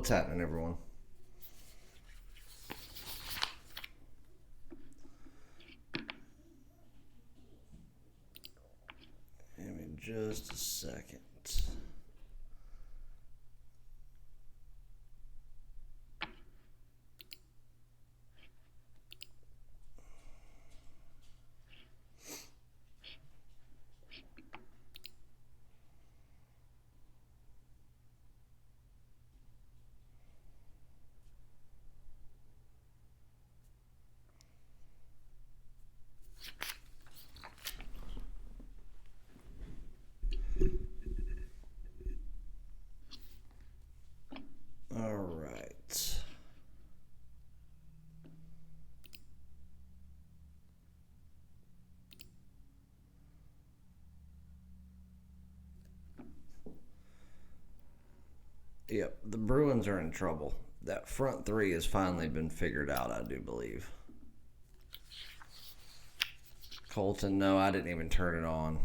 What's happening, everyone? Give me just a second. All right. Yep, the Bruins are in trouble. That front three has finally been figured out, I do believe. Colton, no, I didn't even turn it on.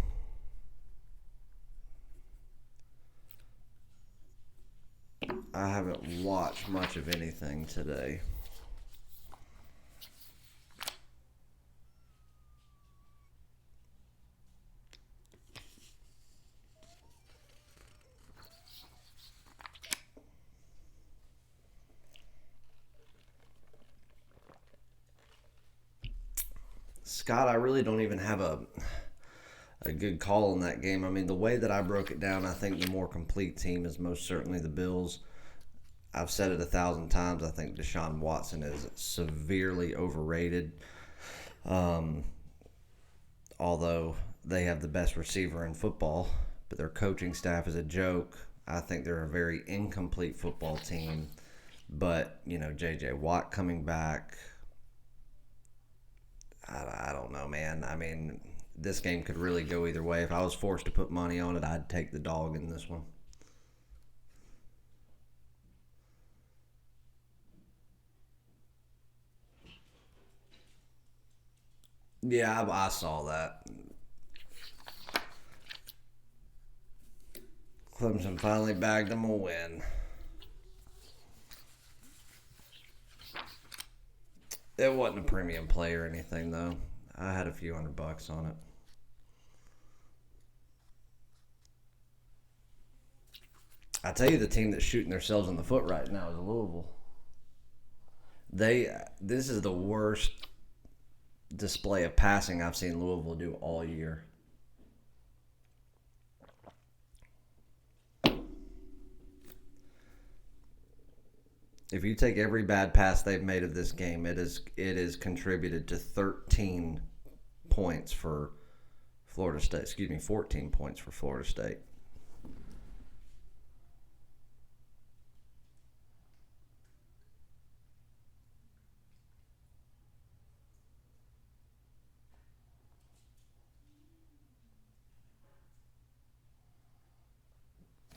I haven't watched much of anything today. Scott, I really don't even have a good call in that game. I mean, the way that I broke it down, I think the more complete team is most certainly the Bills. I've said it 1,000 times. I think Deshaun Watson is severely overrated. Although they have the best receiver in football, but their coaching staff is a joke. I think they're a very incomplete football team. But, J.J. Watt coming back, I don't know, man. I mean, this game could really go either way. If I was forced to put money on it, I'd take the dog in this one. Yeah, I saw that. Clemson finally bagged them a win. It wasn't a premium play or anything, though. I had a few $100 on it. I tell you, the team that's shooting themselves in the foot right now is Louisville. This is the worst display of passing I've seen Louisville do all year. If you take every bad pass they've made of this game, it is contributed to 13 points for Florida State. 14 points for Florida State.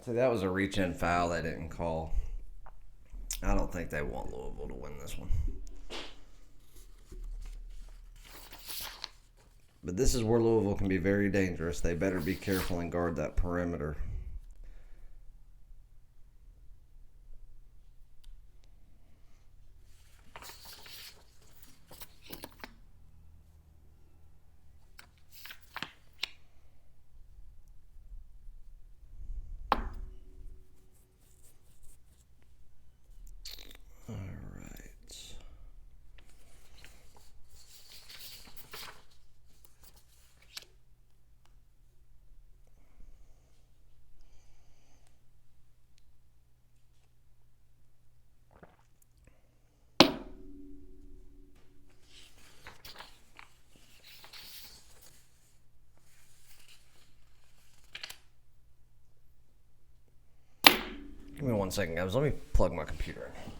So that was a reach-in foul they didn't call. I don't think they want Louisville to win this one. But this is where Louisville can be very dangerous. They better be careful and guard that perimeter. All right. Give me 1 second, guys. Let me plug my computer in.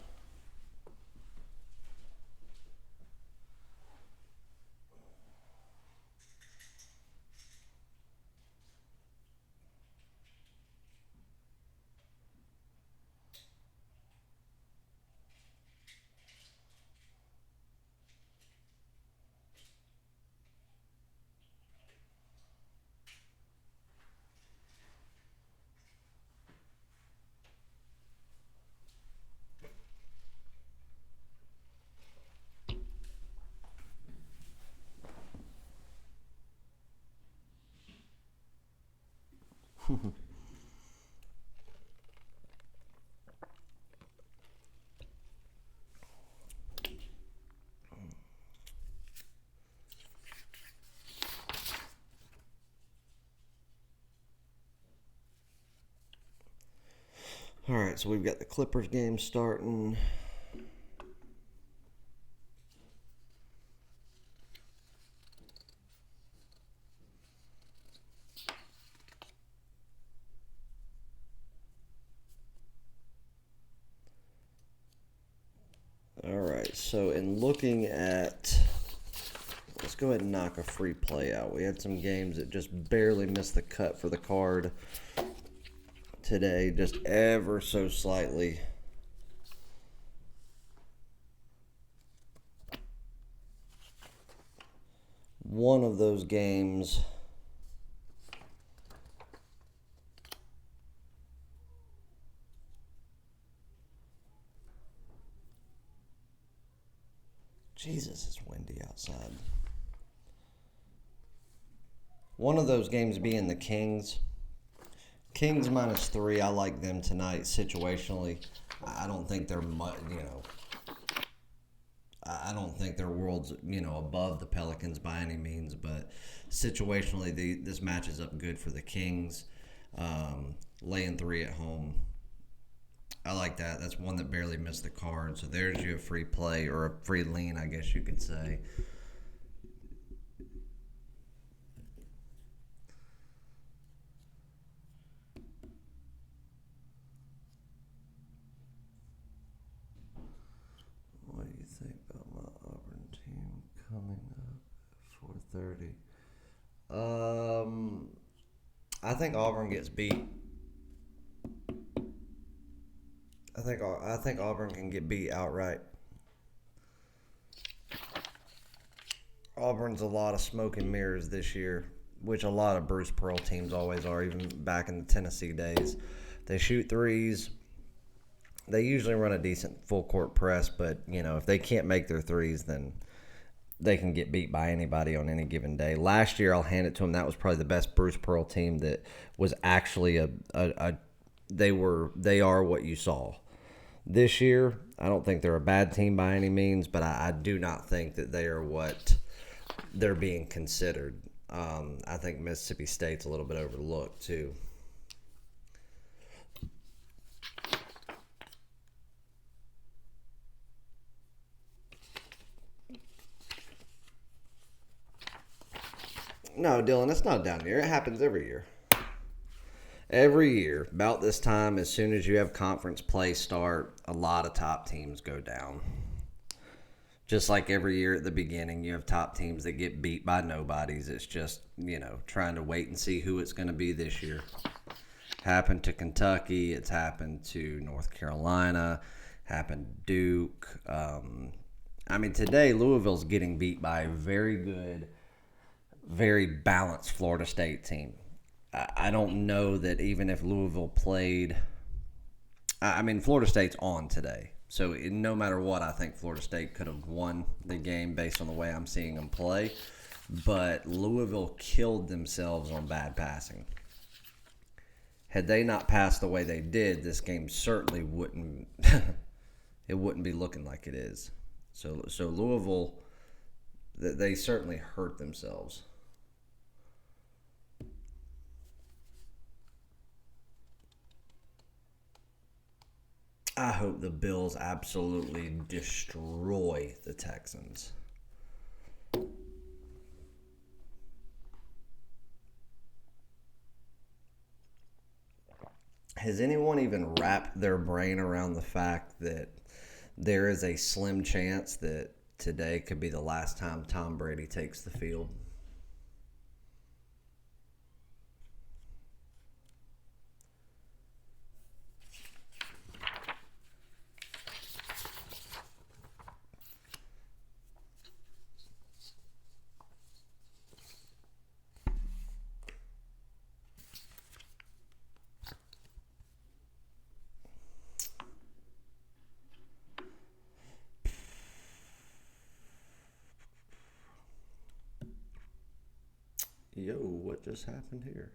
All right, so we've got the Clippers game starting. All right, so in looking at, let's go ahead and knock a free play out. We had some games that just barely missed the cut for the card today, just ever so slightly. One of those games Jesus, it's windy outside. One of those games being the Kings. Kings -3. I like them tonight situationally. I don't think they're I don't think their world's above the Pelicans by any means, but situationally, this matches up good for the Kings. Laying 3 at home, I like that. That's one that barely missed the card. So there's you a free play or a free lean, I guess you could say. What do you think about my Auburn team coming up at 4:30? I think Auburn gets beat. I think Auburn can get beat outright. Auburn's a lot of smoke and mirrors this year, which a lot of Bruce Pearl teams always are, even back in the Tennessee days. They shoot threes. They usually run a decent full court press, but if they can't make their threes, then they can get beat by anybody on any given day. Last year, I'll hand it to them. That was probably the best Bruce Pearl team that was actually they are what you saw. This year, I don't think they're a bad team by any means, but I do not think that they are what they're being considered. I think Mississippi State's a little bit overlooked too. No, Dylan, it's not down here. It happens every year. Every year, about this time, as soon as you have conference play start, a lot of top teams go down. Just like every year at the beginning, you have top teams that get beat by nobodies. It's just, trying to wait and see who it's going to be this year. Happened to Kentucky. It's happened to North Carolina. Happened to Duke. Today, Louisville's getting beat by a very good, very balanced Florida State team. I don't know that even if Louisville played, Florida State's on today. So no matter what, I think Florida State could have won the game based on the way I'm seeing them play. But Louisville killed themselves on bad passing. Had they not passed the way they did, this game certainly wouldn't it wouldn't be looking like it is. So Louisville, they certainly hurt themselves. I hope the Bills absolutely destroy the Texans. Has anyone even wrapped their brain around the fact that there is a slim chance that today could be the last time Tom Brady takes the field? Yo, what just happened here?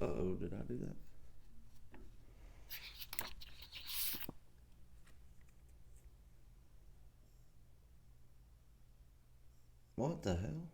Uh-oh, did I do that? What the hell?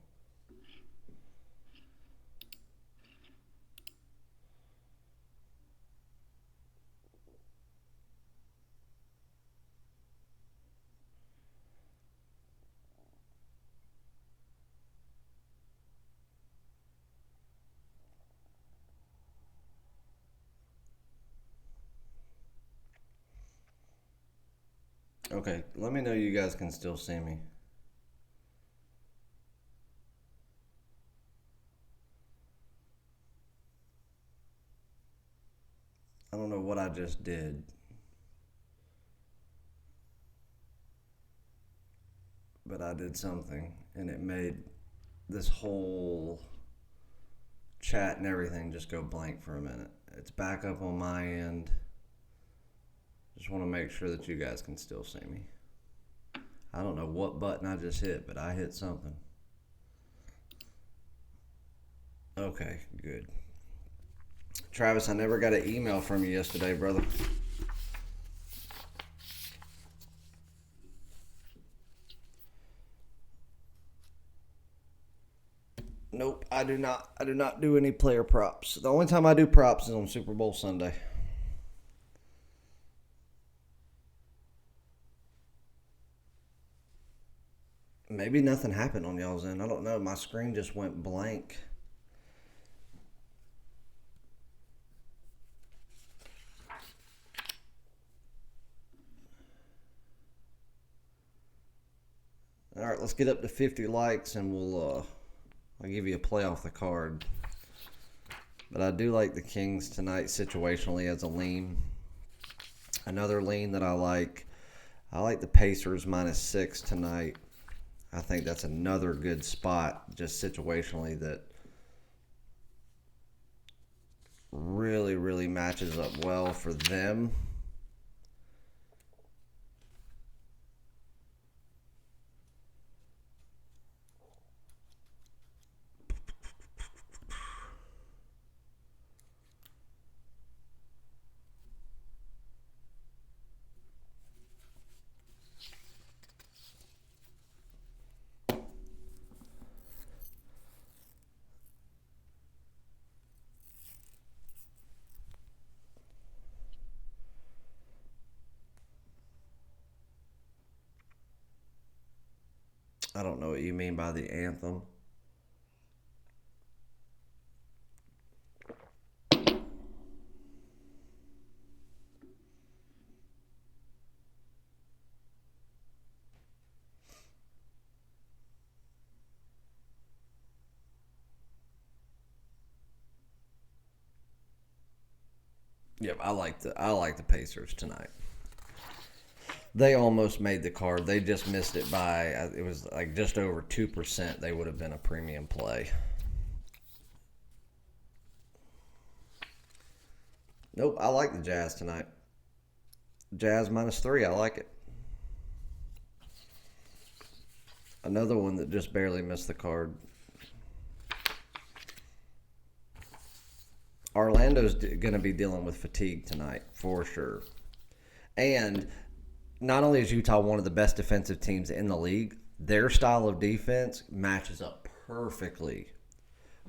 Okay, let me know you guys can still see me. I don't know what I just did, but I did something and it made this whole chat and everything just go blank for a minute. It's back up on my end. Just want to make sure that you guys can still see me. I don't know what button I just hit, but I hit something. Okay, good. Travis, I never got an email from you yesterday, brother. Nope, I do not. I do not do any player props. The only time I do props is on Super Bowl Sunday. Maybe nothing happened on y'all's end. I don't know. My screen just went blank. All right, let's get up to 50 likes and I'll give you a play off the card. But I do like the Kings tonight situationally as a lean. Another lean that I like the Pacers -6 tonight. I think that's another good spot just situationally that really, really matches up well for them. I don't know what you mean by the anthem. Yep, I like the Pacers tonight. They almost made the card. They just missed it by it was like just over 2%. They would have been a premium play. Nope, I like the Jazz tonight. Jazz -3. I like it. Another one that just barely missed the card. Orlando's going to be dealing with fatigue tonight for sure. And not only is Utah one of the best defensive teams in the league, their style of defense matches up perfectly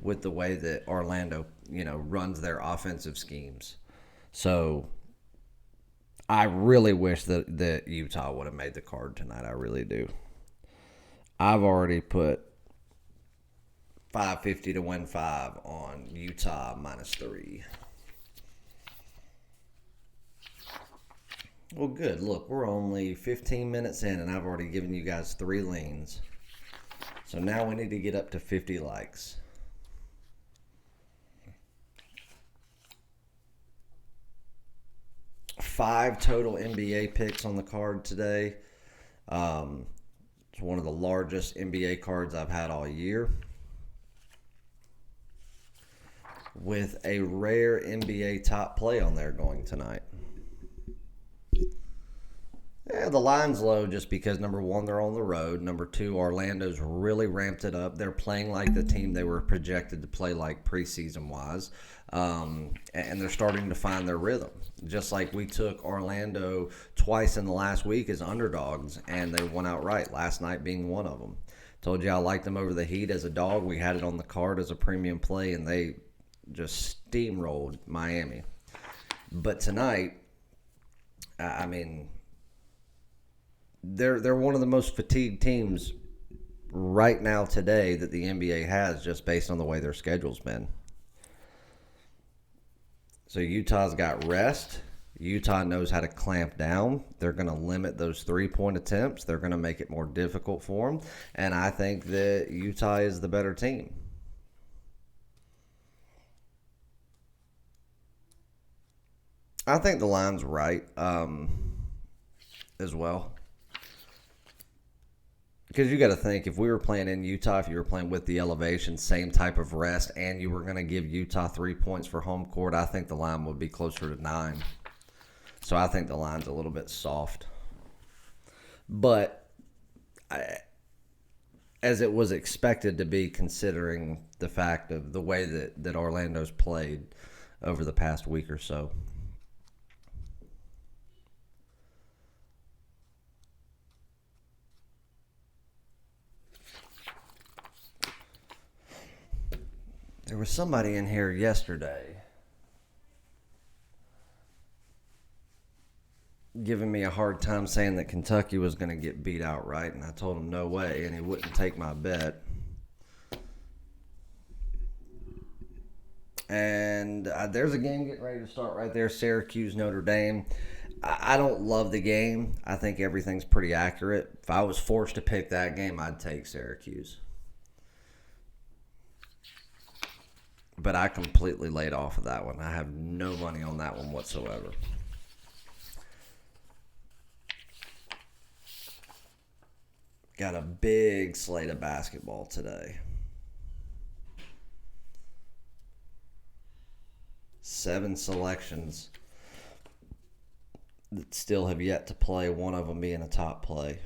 with the way that Orlando, runs their offensive schemes. So I really wish that Utah would have made the card tonight. I really do. I've already put 550 to win 5 on Utah -3. Well, good. Look, we're only 15 minutes in, and I've already given you guys 3 leans. So now we need to get up to 50 likes. Five total NBA picks on the card today. It's one of the largest NBA cards I've had all year, with a rare NBA top play on there going tonight. Yeah, the line's low just because, number one, they're on the road. Number two, Orlando's really ramped it up. They're playing like the team they were projected to play like preseason-wise. And they're starting to find their rhythm. Just like we took Orlando twice in the last week as underdogs, and they won outright, last night being one of them. Told you I liked them over the Heat as a dog. We had it on the card as a premium play, and they just steamrolled Miami. But tonight, I mean, they're one of the most fatigued teams right now today that the NBA has, just based on the way their schedule's been. So Utah's got rest. Utah knows how to clamp down. They're going to limit those 3-point attempts. They're going to make it more difficult for them. And I think that Utah is the better team. I think the line's right as well. Because you got to think, if we were playing in Utah, if you were playing with the elevation, same type of rest, and you were going to give Utah 3 points for home court, I think the line would be closer to 9. So I think the line's a little bit soft. But as it was expected to be, considering the fact of the way that Orlando's played over the past week or so. There was somebody in here yesterday giving me a hard time saying that Kentucky was going to get beat outright, and I told him no way, and he wouldn't take my bet. And there's a game getting ready to start right there, Syracuse, Notre Dame. I don't love the game. I think everything's pretty accurate. If I was forced to pick that game, I'd take Syracuse. But I completely laid off of that one. I have no money on that one whatsoever. Got a big slate of basketball today. 7 selections that still have yet to play, one of them being a top play.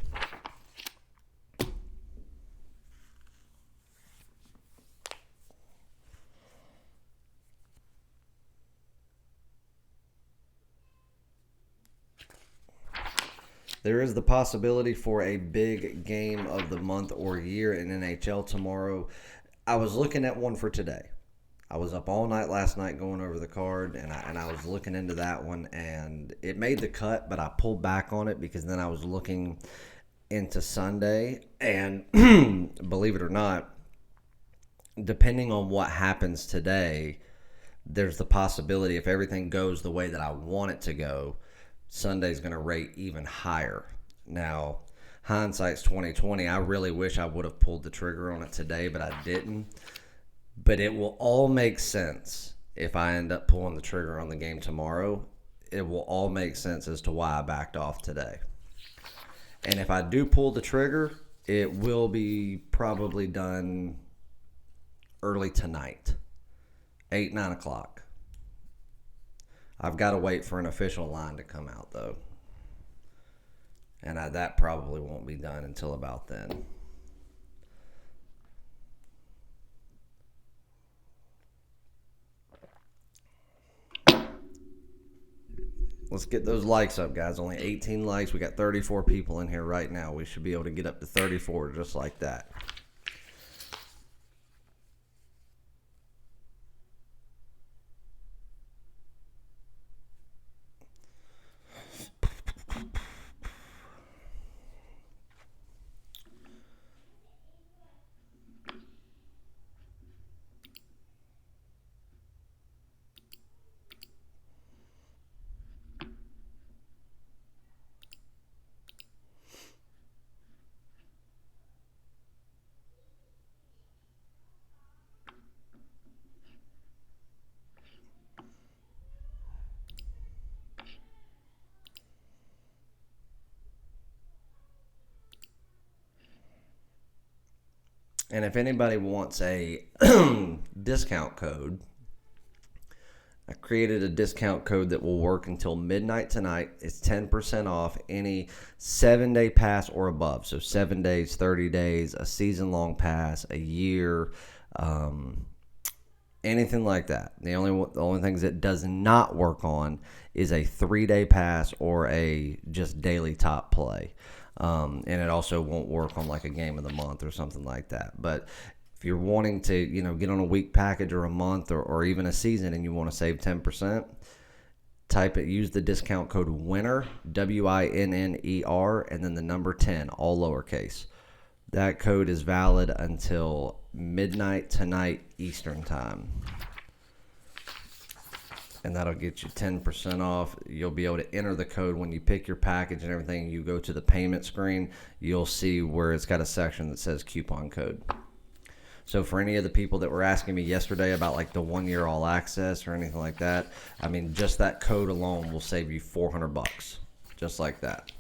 There is the possibility for a big game of the month or year in NHL tomorrow. I was looking at one for today. I was up all night last night going over the card, and I was looking into that one, and it made the cut, but I pulled back on it because then I was looking into Sunday, and believe it or not, depending on what happens today, there's the possibility, if everything goes the way that I want it to go, Sunday's going to rate even higher. Now, hindsight's 2020. I really wish I would have pulled the trigger on it today, but I didn't. But it will all make sense if I end up pulling the trigger on the game tomorrow. It will all make sense as to why I backed off today. And if I do pull the trigger, it will be probably done early tonight, 8, 9 o'clock. I've got to wait for an official line to come out, though. And that probably won't be done until about then. Let's get those likes up, guys. Only 18 likes. We got 34 people in here right now. We should be able to get up to 34 just like that. And if anybody wants a discount code, I created a discount code that will work until midnight tonight. It's 10% off any 7-day pass or above. So 7 days, 30 days, a season-long pass, a year, anything like that. The only things it does not work on is a 3-day pass or a just daily top play. And it also won't work on like a game of the month or something like that. But if you're wanting to, get on a week package or a month or even a season and you want to save 10%, use the discount code WINNER, WINNER, and then the number 10, all lowercase. That code is valid until midnight tonight Eastern time. and that'll get you 10% off. You'll be able to enter the code when you pick your package and everything. You go to the payment screen, you'll see where it's got a section that says coupon code. So for any of the people that were asking me yesterday about like the 1 year all access or anything like that, I mean, just that code alone will save you $400, just like that.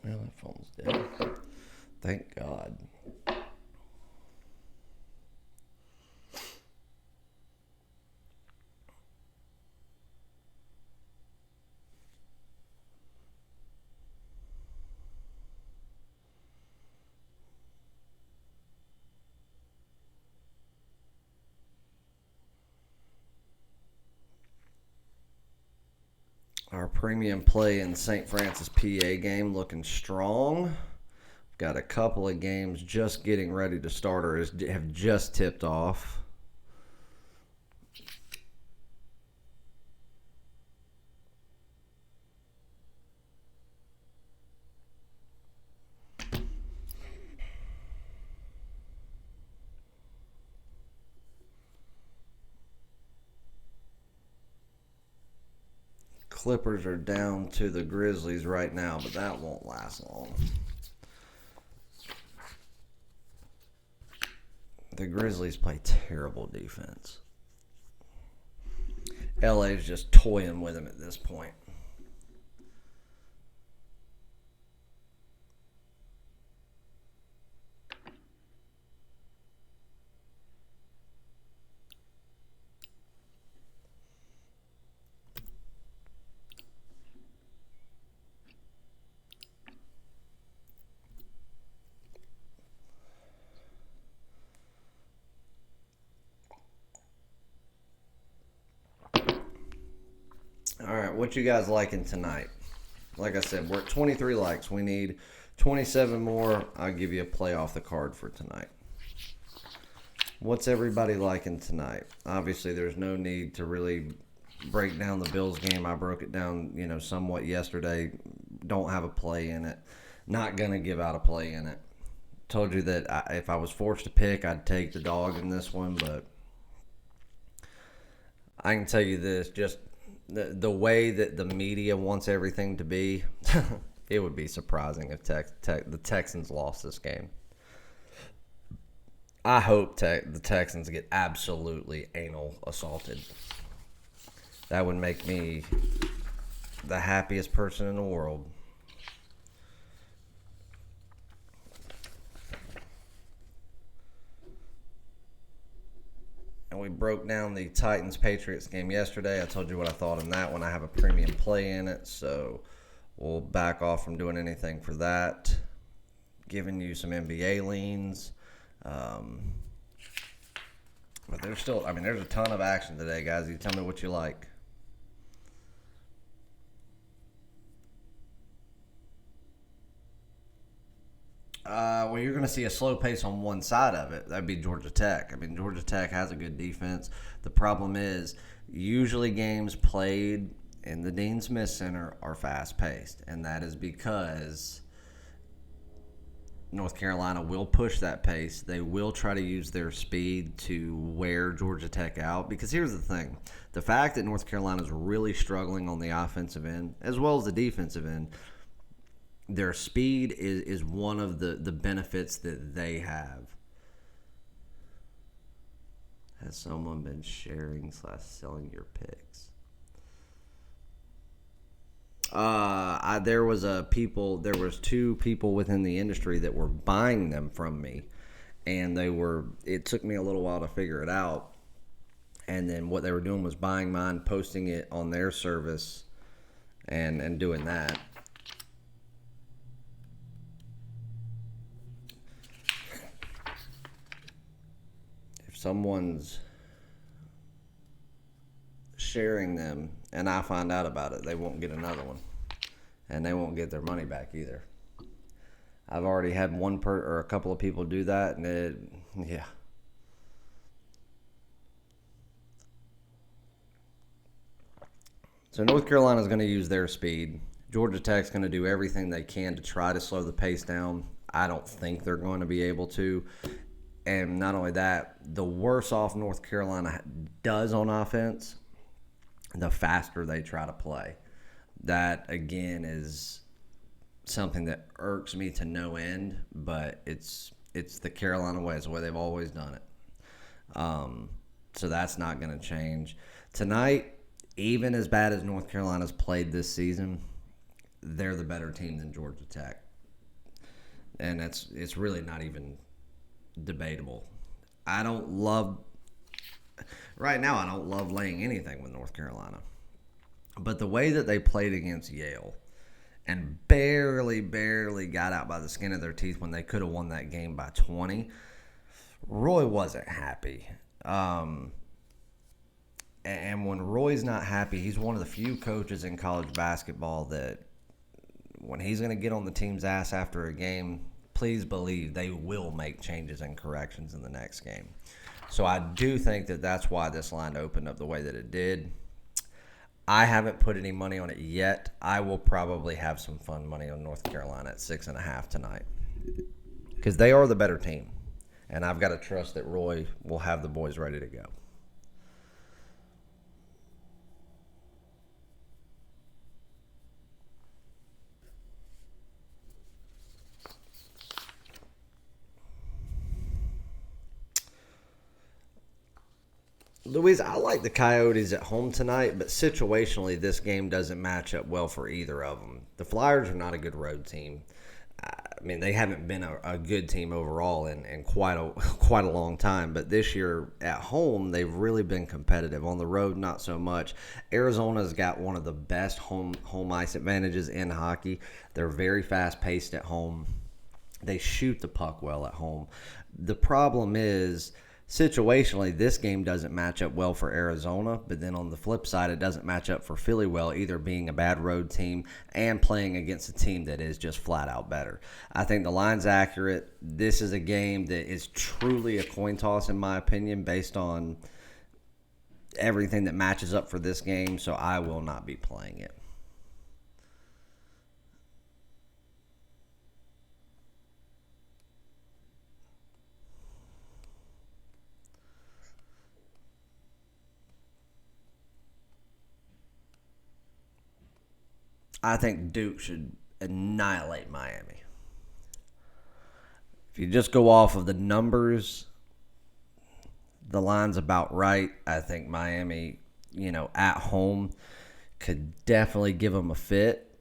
Well, that phone's dead. Thank God. Our premium play in St. Francis, PA game looking strong. Got a couple of games just getting ready to start or have just tipped off. Clippers are down to the Grizzlies right now, but that won't last long. The Grizzlies play terrible defense. LA's just toying with them at this point. All right, what you guys liking tonight? Like I said, we're at 23 likes. We need 27 more. I'll give you a play off the card for tonight. What's everybody liking tonight? Obviously, there's no need to really break down the Bills game. I broke it down, somewhat yesterday. Don't have a play in it. Not going to give out a play in it. Told you that if I was forced to pick, I'd take the dog in this one, but I can tell you this, just the way that the media wants everything to be, it would be surprising if the Texans lost this game. I hope the Texans get absolutely anal assaulted. That would make me the happiest person in the world. And we broke down the Titans-Patriots game yesterday. I told you what I thought on that one. I have a premium play in it, so we'll back off from doing anything for that. Giving you some NBA leans. But there's still, there's a ton of action today, guys. You tell me what you like. Well, you're going to see a slow pace on one side of it. That'd be Georgia Tech. Georgia Tech has a good defense. The problem is, usually games played in the Dean Smith Center are fast-paced, and that is because North Carolina will push that pace. They will try to use their speed to wear Georgia Tech out. Because here's the thing. The fact that North Carolina is really struggling on the offensive end, as well as the defensive end, their speed is one of the benefits that they have. Has someone been sharing / selling your picks? There was two people within the industry that were buying them from me, and it took me a little while to figure it out. And then what they were doing was buying mine, posting it on their service, and doing that. If someone's sharing them and I find out about it, they won't get another one. And they won't get their money back either. I've already had or a couple of people do that, and yeah. So North Carolina's going to use their speed. Georgia Tech's going to do everything they can to try to slow the pace down. I don't think they're going to be able to. And not only that, the worse off North Carolina does on offense, the faster they try to play. That, again, is something that irks me to no end, but it's the Carolina way. It's the way they've always done it. So that's not going to change. Tonight, even as bad as North Carolina's played this season, they're the better team than Georgia Tech. And it's really not even debatable. Right now I don't love laying anything with North Carolina. But the way that they played against Yale and barely got out by the skin of their teeth when they could have won that game by 20, Roy wasn't happy. And when Roy's not happy, he's one of the few coaches in college basketball that when he's going to get on the team's ass after a game, please believe they will make changes and corrections in the next game. So I do think that that's why this line opened up the way that it did. I haven't put any money on it yet. I will probably have some fun money on North Carolina at 6.5 tonight because they are the better team. And I've got to trust that Roy will have the boys ready to go. Louise, I like the Coyotes at home tonight, but situationally, this game doesn't match up well for either of them. The Flyers are not a good road team. I mean, they haven't been a good team overall in quite a long time. But this year at home, they've really been competitive. On the road, not so much. Arizona's got one of the best home ice advantages in hockey. They're very fast paced at home. They shoot the puck well at home. The problem is, situationally, this game doesn't match up well for Arizona, but then on the flip side, it doesn't match up for Philly well, either being a bad road team and playing against a team that is just flat out better. I think the line's accurate. This is a game that is truly a coin toss, in my opinion, based on everything that matches up for this game, so I will not be playing it. I think Duke should annihilate Miami. If you just go off of the numbers, the line's about right. I think Miami, at home could definitely give them a fit.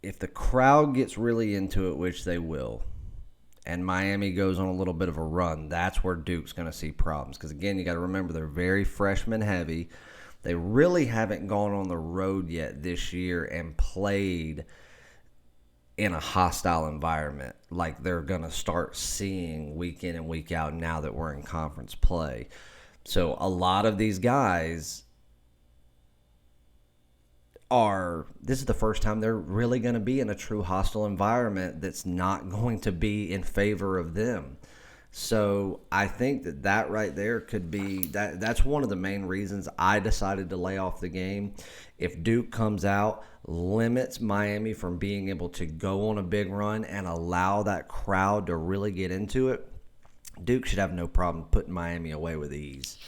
If the crowd gets really into it, which they will, and Miami goes on a little bit of a run, that's where Duke's going to see problems. Because, again, you got to remember they're very freshman heavy. They really haven't gone on the road yet this year and played in a hostile environment like they're going to start seeing week in and week out now that we're in conference play. So a lot of these guys this is the first time they're really going to be in a true hostile environment that's not going to be in favor of them. So I think that right there could be that's one of the main reasons I decided to lay off the game. If Duke comes out, limits Miami from being able to go on a big run and allow that crowd to really get into it, Duke should have no problem putting Miami away with ease.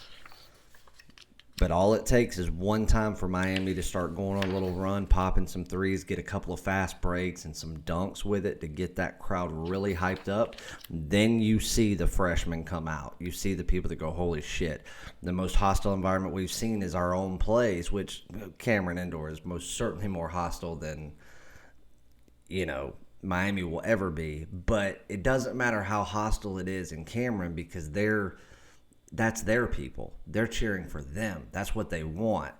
But all it takes is one time for Miami to start going on a little run, popping some threes, get a couple of fast breaks and some dunks with it to get that crowd really hyped up. Then you see the freshmen come out. You see the people that go, holy shit. The most hostile environment we've seen is our own place, which Cameron Indoor is most certainly more hostile than, Miami will ever be. But it doesn't matter how hostile it is in Cameron because that's their people. They're cheering for them. That's what they want.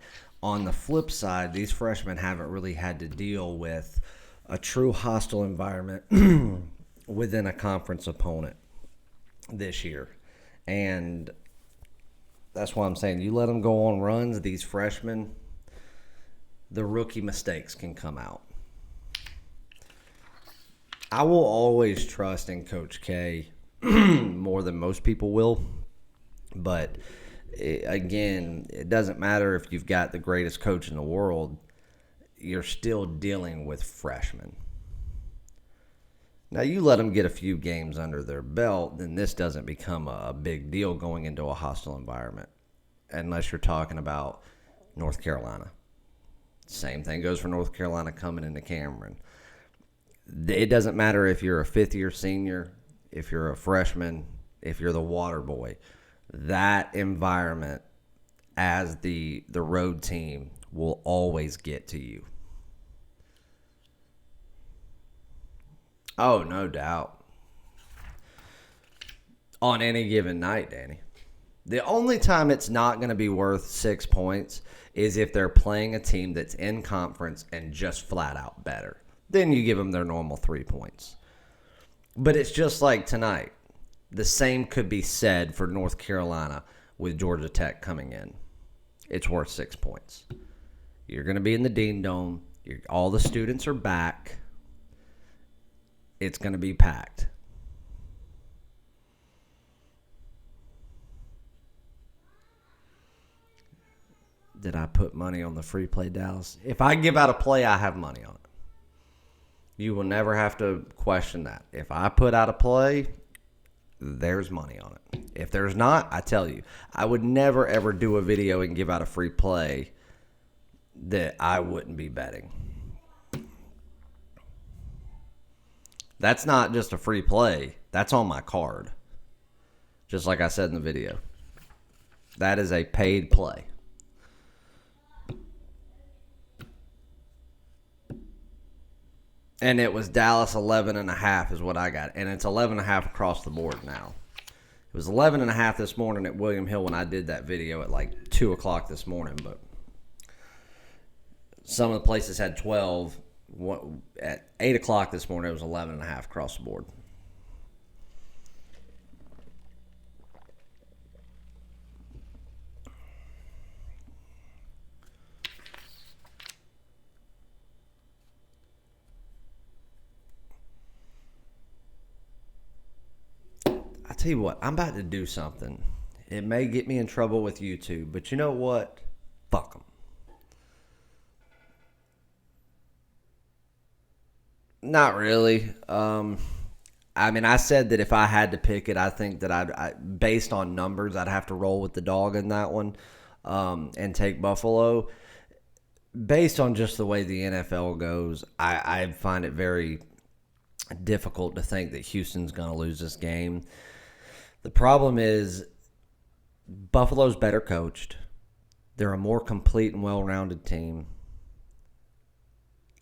On the flip side, these freshmen haven't really had to deal with a true hostile environment within a conference opponent this year. And that's why I'm saying you let them go on runs, these freshmen, the rookie mistakes can come out. I will always trust in Coach K more than most people will. But again, it doesn't matter if you've got the greatest coach in the world. You're still dealing with freshmen. Now, you let them get a few games under their belt, then this doesn't become a big deal going into a hostile environment, unless you're talking about North Carolina. Same thing goes for North Carolina coming into Cameron. It doesn't matter if you're a fifth-year senior, if you're a freshman, if you're the water boy. That environment as the road team will always get to you. Oh, no doubt. On any given night, Danny. The only time it's not going to be worth 6 points is if they're playing a team that's in conference and just flat out better. Then you give them their normal 3 points. But it's just like tonight. The same could be said for North Carolina with Georgia Tech coming in. It's worth 6 points. You're going to be in the Dean Dome. All the students are back. It's going to be packed. Did I put money on the free play, Dallas? If I give out a play, I have money on it. You will never have to question that. If I put out a play, there's money on it. If there's not, I tell you, I would never, ever do a video and give out a free play that I wouldn't be betting. That's not just a free play. That's on my card. Just like I said in the video. That is a paid play. And it was Dallas 11.5 is what I got. And it's 11.5 across the board now. It was 11.5 this morning at William Hill when I did that video at like 2 o'clock this morning. But some of the places had 12. At 8 o'clock this morning, it was 11.5 across the board. I tell you what, I'm about to do something. It may get me in trouble with YouTube, but you know what? Fuck them. Not really. I mean, I said that if I had to pick it, I think that based on numbers, I'd have to roll with the dog in that one and take Buffalo. Based on just the way the NFL goes, I find it very difficult to think that Houston's going to lose this game. The problem is Buffalo's better coached. They're a more complete and well-rounded team.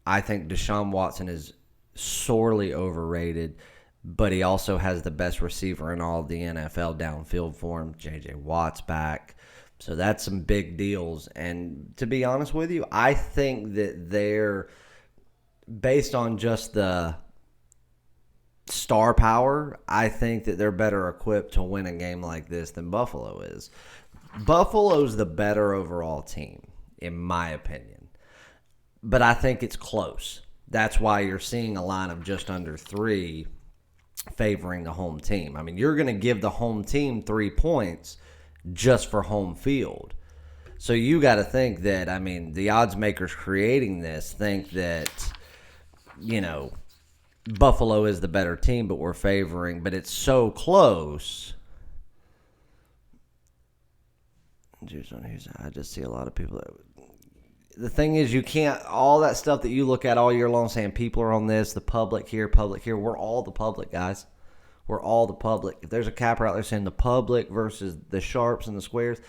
I think Deshaun Watson is sorely overrated, but he also has the best receiver in all of the NFL downfield for him. J.J. Watt's back. So that's some big deals. And to be honest with you, I think that they're, based on just the star power, I think that they're better equipped to win a game like this than Buffalo is. Buffalo's the better overall team, in my opinion. But I think it's close. That's why you're seeing a line of just under 3 favoring the home team. I mean, you're going to give the home team 3 points just for home field. So you got to think that, I mean, the odds makers creating this think that, you know, Buffalo is the better team, but we're favoring. But it's so close. I just see a lot of people that... The thing is, you can't, all that stuff that you look at all year long saying people are on this, the public here, we're all the public, guys. We're all the public. If there's a capper out there saying the public versus the sharps and the squares,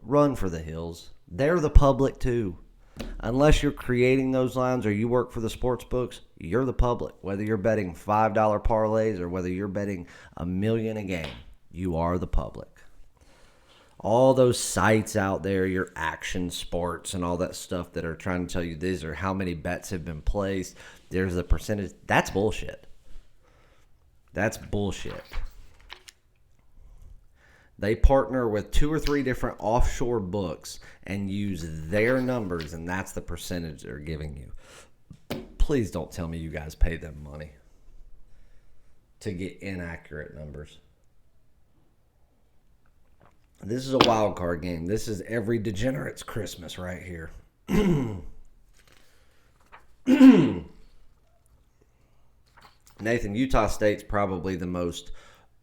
run for the hills. They're the public too. Unless you're creating those lines or you work for the sports books, you're the public. Whether you're betting $5 parlays or whether you're betting $1 million a game, you are the public. All those sites out there, your Action Sports and all that stuff that are trying to tell you these are how many bets have been placed. There's a percentage. That's bullshit. That's bullshit. They partner with 2 or 3 different offshore books and use their numbers, and that's the percentage they're giving you. Please don't tell me you guys pay them money. to get inaccurate numbers. This is a wild card game. This is every degenerate's Christmas right here. Nathan, Utah State's probably the most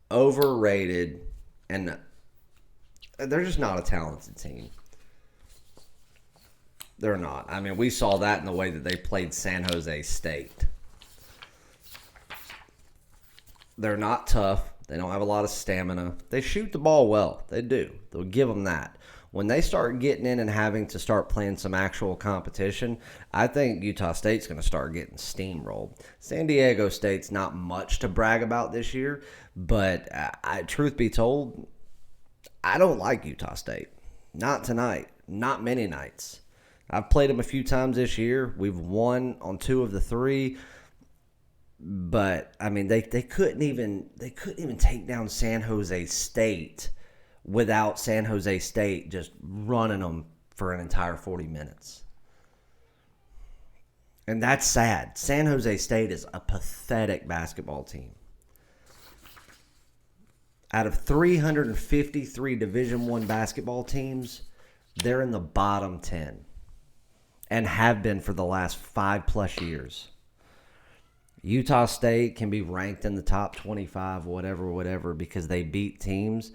overrated, and they're just not a talented team. They're not. I mean, we saw that in the way that they played San Jose State. They're not tough. They don't have a lot of stamina. They shoot the ball well. They do. They'll give them that. When they start getting in and having to start playing some actual competition, I think Utah State's going to start getting steamrolled. San Diego State's not much to brag about this year, but truth be told, I don't like Utah State. Not tonight. Not many nights. I've played them a few times this year. We've won on 2 of the 3. But I mean, they couldn't even take down San Jose State without San Jose State just running them for an entire 40 minutes. And that's sad. San Jose State is a pathetic basketball team. Out of 353 Division I basketball teams, they're in the bottom 10 and have been for the last 5+ years. Utah State can be ranked in the top 25, whatever, because they beat teams.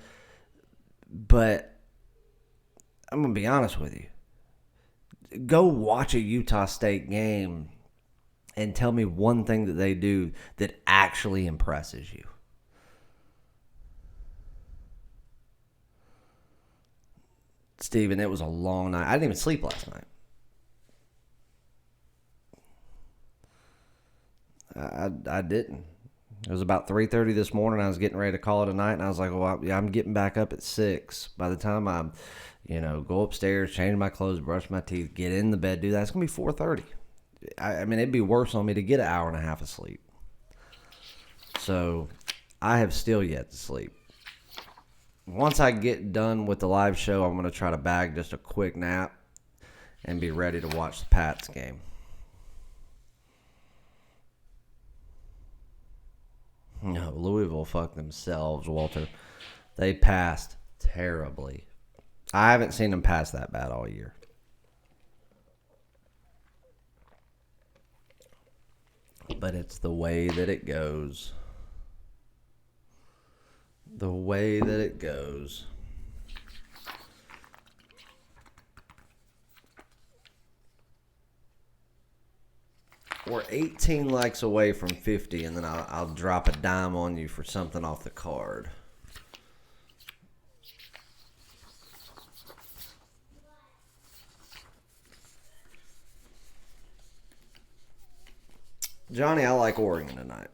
But I'm going to be honest with you. Go watch a Utah State game and tell me one thing that they do that actually impresses you. Steven, it was a long night. I didn't even sleep last night. I didn't. It was about 3:30 this morning. I was getting ready to call it a night, and I was like, well, I'm getting back up at 6. By the time I, go upstairs, change my clothes, brush my teeth, get in the bed, do that, it's going to be 4:30. I mean, it'd be worse on me to get an hour and a half of sleep. So I have still yet to sleep. Once I get done with the live show, I'm going to try to bag just a quick nap and be ready to watch the Pats game. No, Louisville fucked themselves, Walter. They passed terribly. I haven't seen them pass that bad all year. But it's the way that it goes. The way that it goes. We're 18 likes away from 50, and then I'll drop a dime on you for something off the card. Johnny, I like Oregon tonight.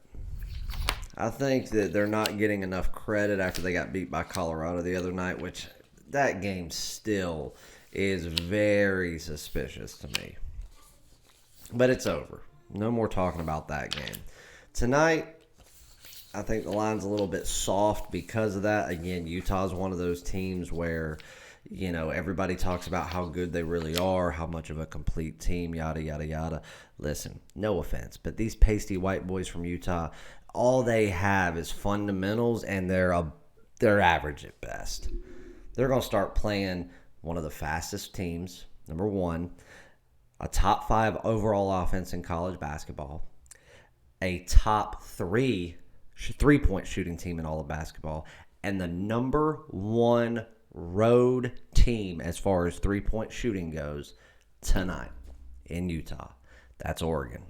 I think that they're not getting enough credit after they got beat by Colorado the other night, which that game still is very suspicious to me. But it's over. No more talking about that game. Tonight, I think the line's a little bit soft because of that. Again, Utah's one of those teams where, everybody talks about how good they really are, how much of a complete team, yada, yada, yada. Listen, no offense, but these pasty white boys from Utah, all they have is fundamentals, and they're average at best. They're going to start playing one of the fastest teams, number one, a top 5 overall offense in college basketball, a top 3 3-point shooting team in all of basketball, and the number 1 road team as far as 3-point shooting goes tonight in Utah. That's Oregon.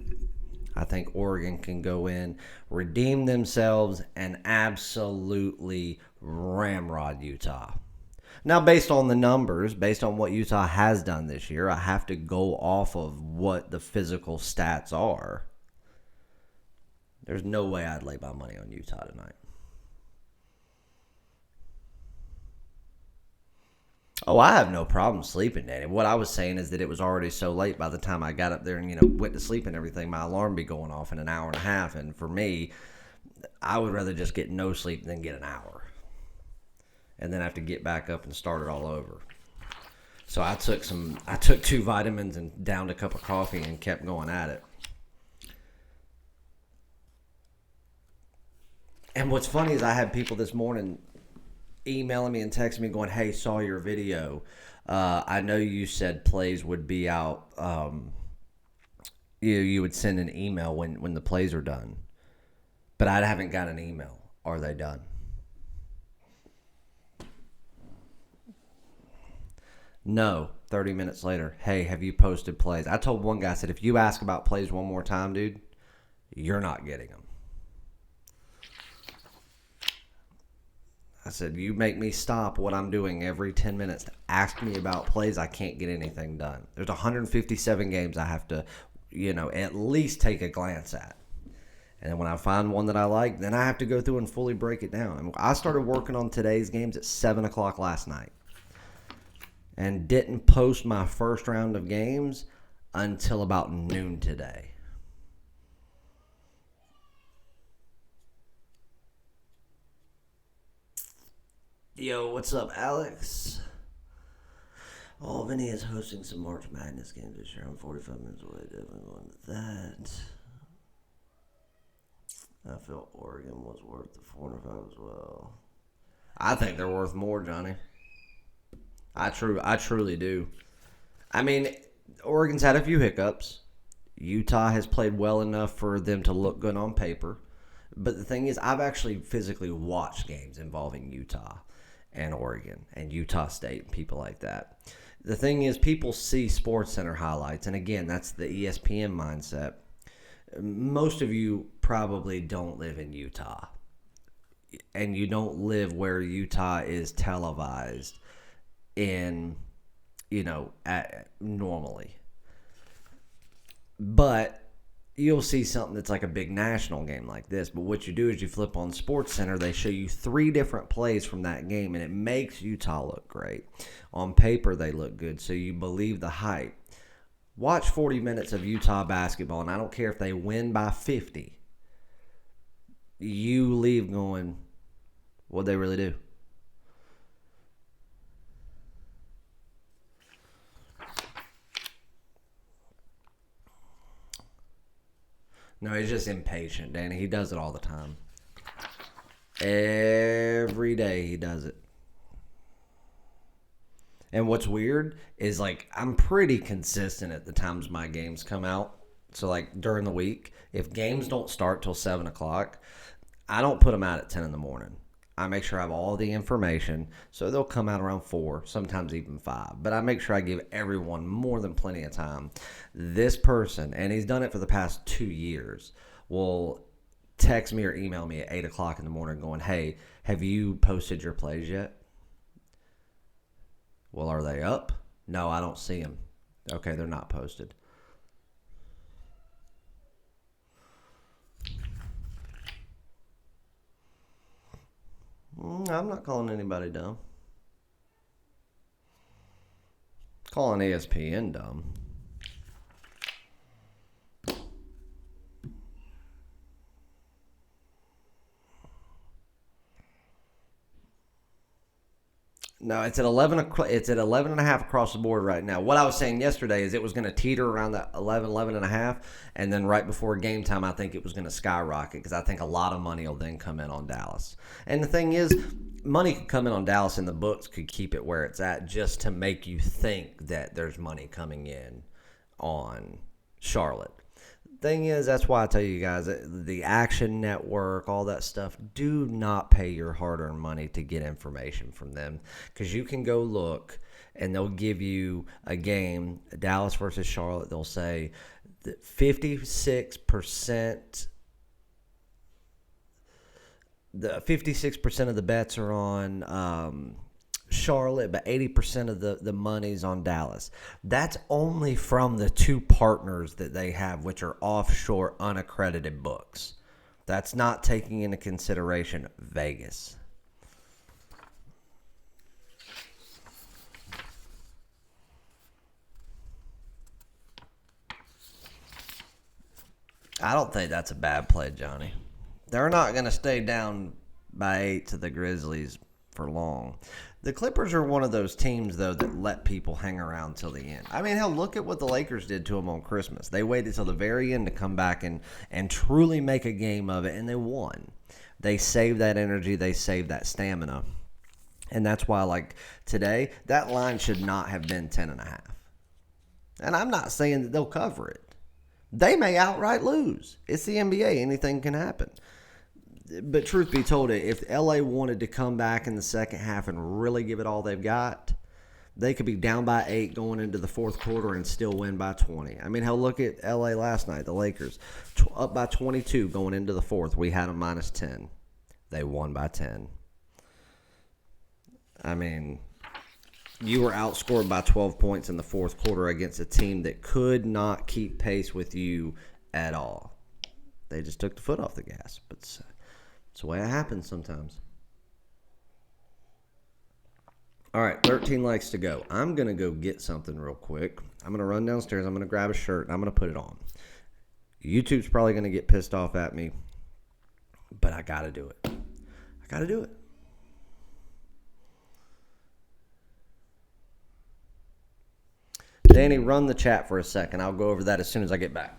I think Oregon can go in, redeem themselves, and absolutely ramrod Utah. Now, based on the numbers, based on what Utah has done this year, I have to go off of what the physical stats are. There's no way I'd lay my money on Utah tonight. Oh, I have no problem sleeping, Danny. What I was saying is that it was already so late by the time I got up there and, went to sleep and everything, my alarm be going off in an hour and a half. And for me, I would rather just get no sleep than get an hour. And then have to get back up and start it all over. So I took 2 vitamins and downed a cup of coffee and kept going at it. And what's funny is I had people this morning emailing me and texting me going, "Hey, saw your video. I know you said plays would be out. You would send an email when the plays are done, but I haven't got an email. Are they done?" No. 30 minutes later, "Hey, have you posted plays?" I told one guy, I said, "If you ask about plays one more time, dude, you're not getting them." I said, "You make me stop what I'm doing every 10 minutes to ask me about plays. I can't get anything done. There's 157 games I have to, at least take a glance at. And then when I find one that I like, then I have to go through and fully break it down." And I started working on today's games at 7 o'clock last night and didn't post my first round of games until about noon today. Yo, what's up, Alex? Albany is hosting some March Madness games this year. I'm 45 minutes away. Definitely going to that. I feel Oregon was worth the 4.5 as well. I think they're worth more, Johnny. I truly do. I mean, Oregon's had a few hiccups. Utah has played well enough for them to look good on paper. But the thing is, I've actually physically watched games involving Utah and Oregon and Utah State and people like that. The thing is, people see SportsCenter highlights, and again, that's the ESPN mindset. Most of you probably don't live in Utah, and you don't live where Utah is televised in, normally. But you'll see something that's like a big national game like this. But what you do is you flip on SportsCenter. They show you 3 different plays from that game, and it makes Utah look great. On paper, they look good, so you believe the hype. Watch 40 minutes of Utah basketball, and I don't care if they win by 50. You leave going, what'd they really do? No, he's just impatient, Danny. He does it all the time. Every day he does it. And what's weird is, like, I'm pretty consistent at the times my games come out. So, like, during the week, if games don't start till 7 o'clock, I don't put them out at 10 in the morning. I make sure I have all the information, so they'll come out around 4, sometimes even 5. But I make sure I give everyone more than plenty of time. This person, and he's done it for the past 2 years, will text me or email me at 8 o'clock in the morning going, "Hey, have you posted your plays yet?" "Well, are they up?" "No, I don't see them." "Okay, they're not posted." I'm not calling anybody dumb. Calling ESPN dumb. No, it's at 11. It's at 11 and a half across the board right now. What I was saying yesterday is it was going to teeter around that 11 and a half, and then right before game time, I think it was going to skyrocket because I think a lot of money will then come in on Dallas. And the thing is, money could come in on Dallas, and the books could keep it where it's at just to make you think that there's money coming in on Charlotte. Thing is, that's why I tell you guys, the Action Network, all that stuff, do not pay your hard-earned money to get information from them, because you can go look and they'll give you a game, Dallas versus Charlotte. They'll say that 56% of the bets are on Charlotte, but 80% of the money's on Dallas. That's only from the 2 partners that they have, which are offshore unaccredited books. That's not taking into consideration Vegas. I don't think that's a bad play, Johnny. They're not going to stay down by 8 to the Grizzlies for long. The Clippers are one of those teams, though, that let people hang around till the end. I mean, hell, look at what the Lakers did to them on Christmas. They waited till the very end to come back and truly make a game of it, and they won. They save that energy. They save that stamina. And that's why, like, today, that line should not have been 10.5. And I'm not saying that they'll cover it. They may outright lose. It's the NBA. Anything can happen. But truth be told, if LA wanted to come back in the second half and really give it all they've got, they could be down by 8 going into the fourth quarter and still win by 20. I mean, hell, look at LA last night, the Lakers. Up by 22 going into the fourth. We had them minus 10. They won by 10. I mean, you were outscored by 12 points in the fourth quarter against a team that could not keep pace with you at all. They just took the foot off the gas. But it's the way it happens sometimes. All right, 13 likes to go. I'm going to go get something real quick. I'm going to run downstairs. I'm going to grab a shirt, and I'm going to put it on. YouTube's probably going to get pissed off at me, but I got to do it. I got to do it. Danny, run the chat for a second. I'll go over that as soon as I get back.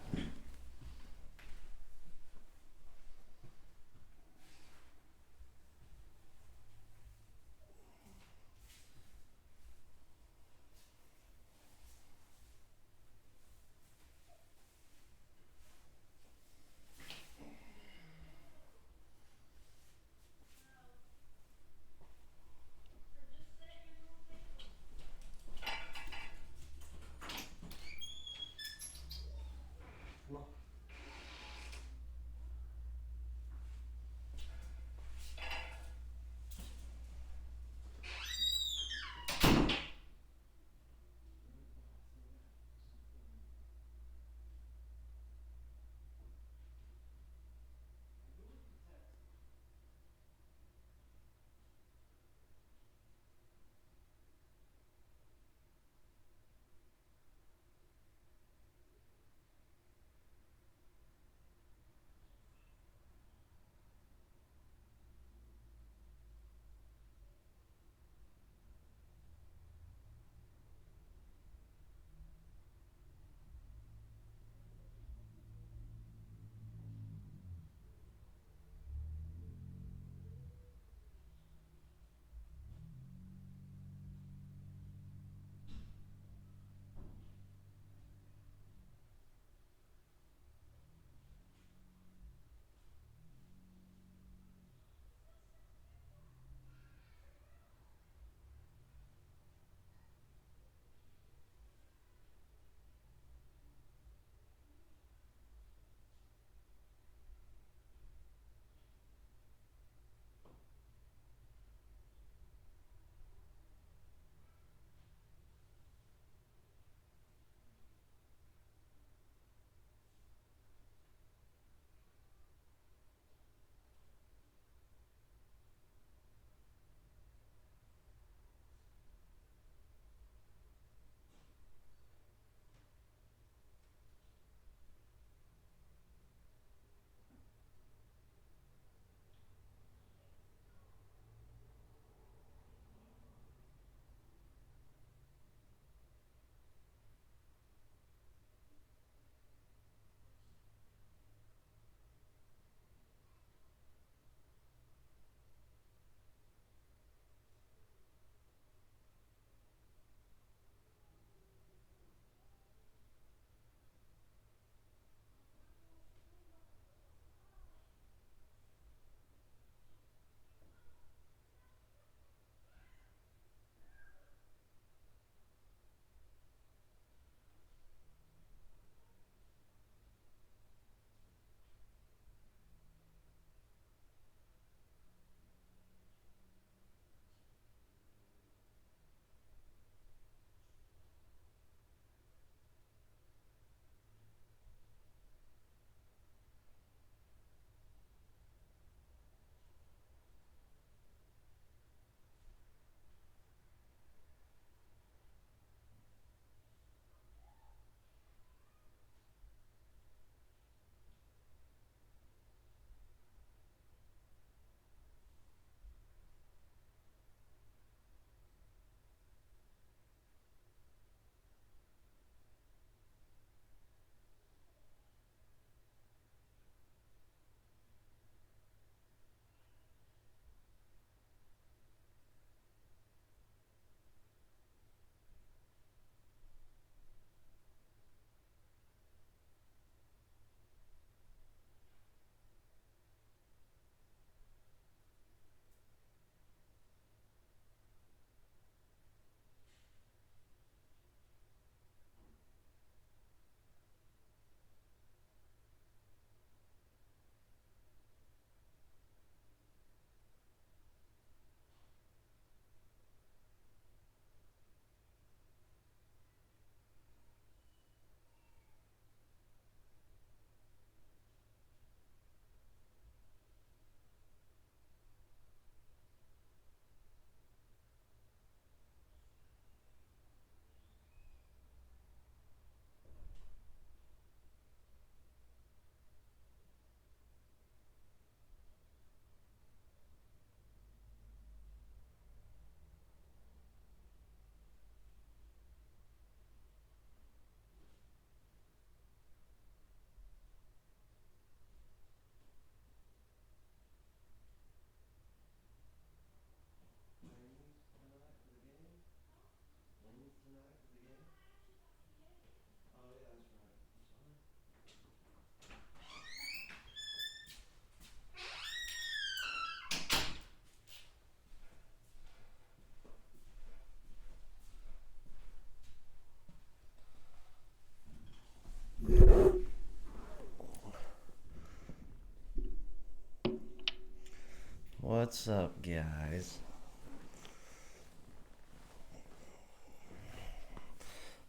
What's up, guys?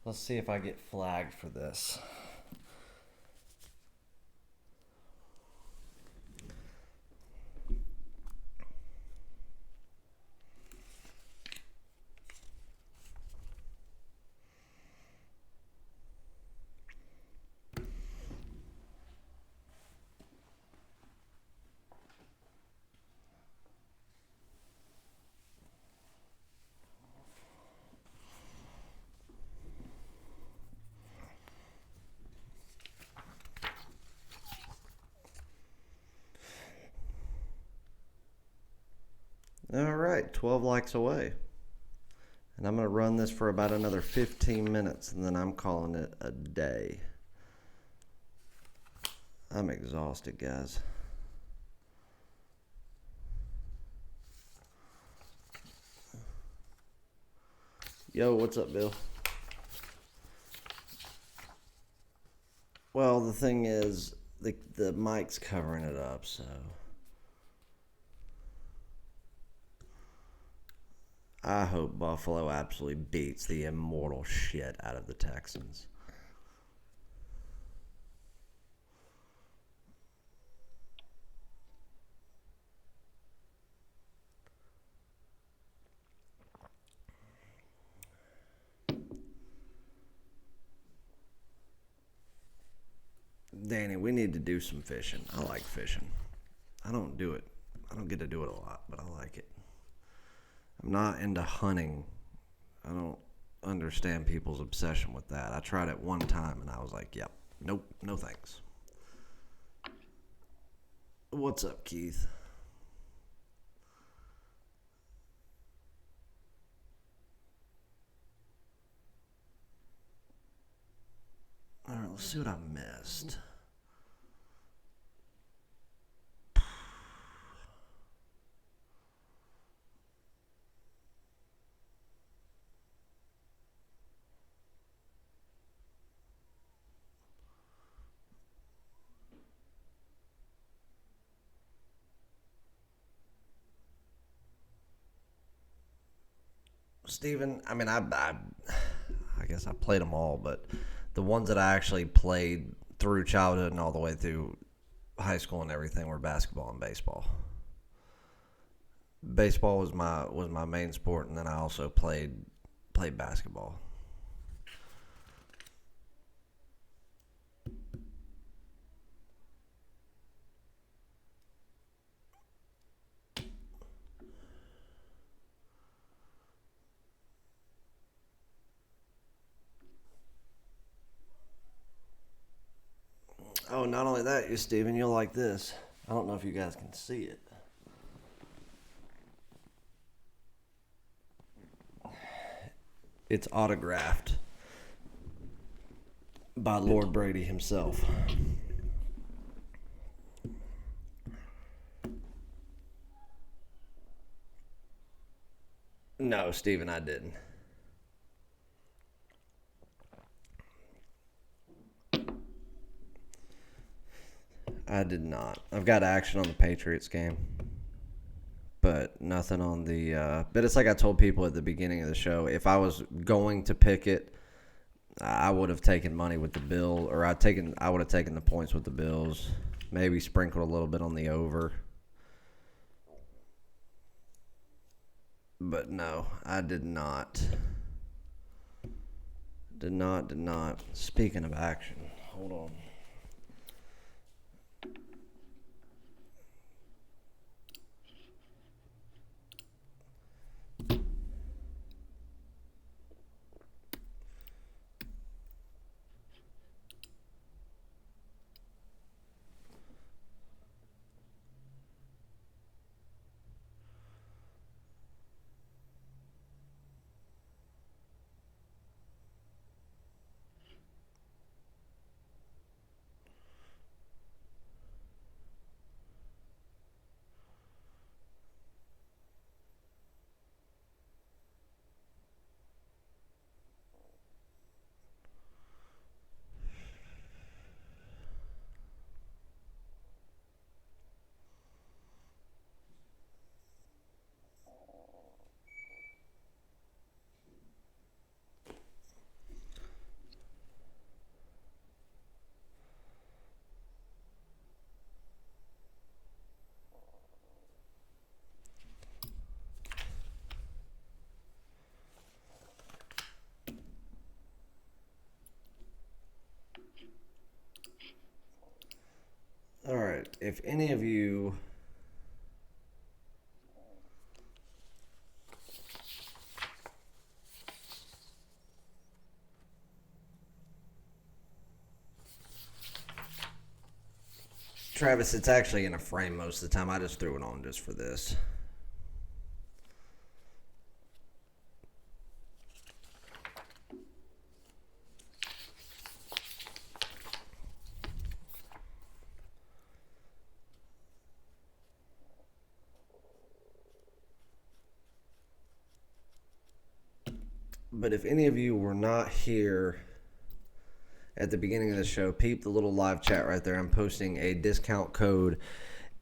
Let's see if I get flagged for this. All right, 12 likes away. And I'm going to run this for about another 15 minutes, and then I'm calling it a day. I'm exhausted, guys. Yo, what's up, Bill? Well, the thing is, the mic's covering it up, so... I hope Buffalo absolutely beats the immortal shit out of the Texans. Danny, we need to do some fishing. I like fishing. I don't do it. I don't get to do it a lot, but I like it. I'm not into hunting. I don't understand people's obsession with that. I tried it one time and I was like, yep, nope, no thanks. What's up, Keith? All right, let's see what I missed. Steven, I mean, I guess I played them all, but the ones that I actually played through childhood and all the way through high school and everything were basketball and baseball. Baseball was my main sport, and then I also played basketball. Oh, not only that, you Steven, you'll like this. I don't know if you guys can see it. It's autographed by Lord Brady himself. No, Steven, I didn't. I did not. I've got action on the Patriots game, but nothing on the. But it's like I told people at the beginning of the show. If I was going to pick it, I would have taken money with the Bill, or I would have taken the points with the Bills. Maybe sprinkled a little bit on the over. But no, I did not. Did not. Speaking of action, hold on. if any of you Travis, it's actually in a frame most of the time. I just threw it on just for this. But if any of you were not here at the beginning of the show, peep the little live chat right there. I'm posting a discount code.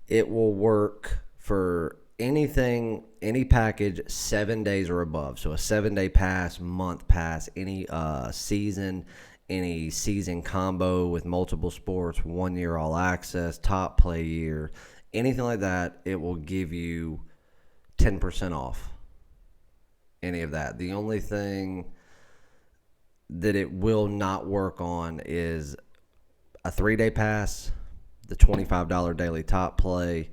It will work for anything, any package, 7 days or above. So a 7-day pass, month pass, any season, any season combo with multiple sports, 1 year all access, top play year, anything like that, it will give you 10% off any of that. The only thing that it will not work on is a 3-day pass, the $25 daily top play,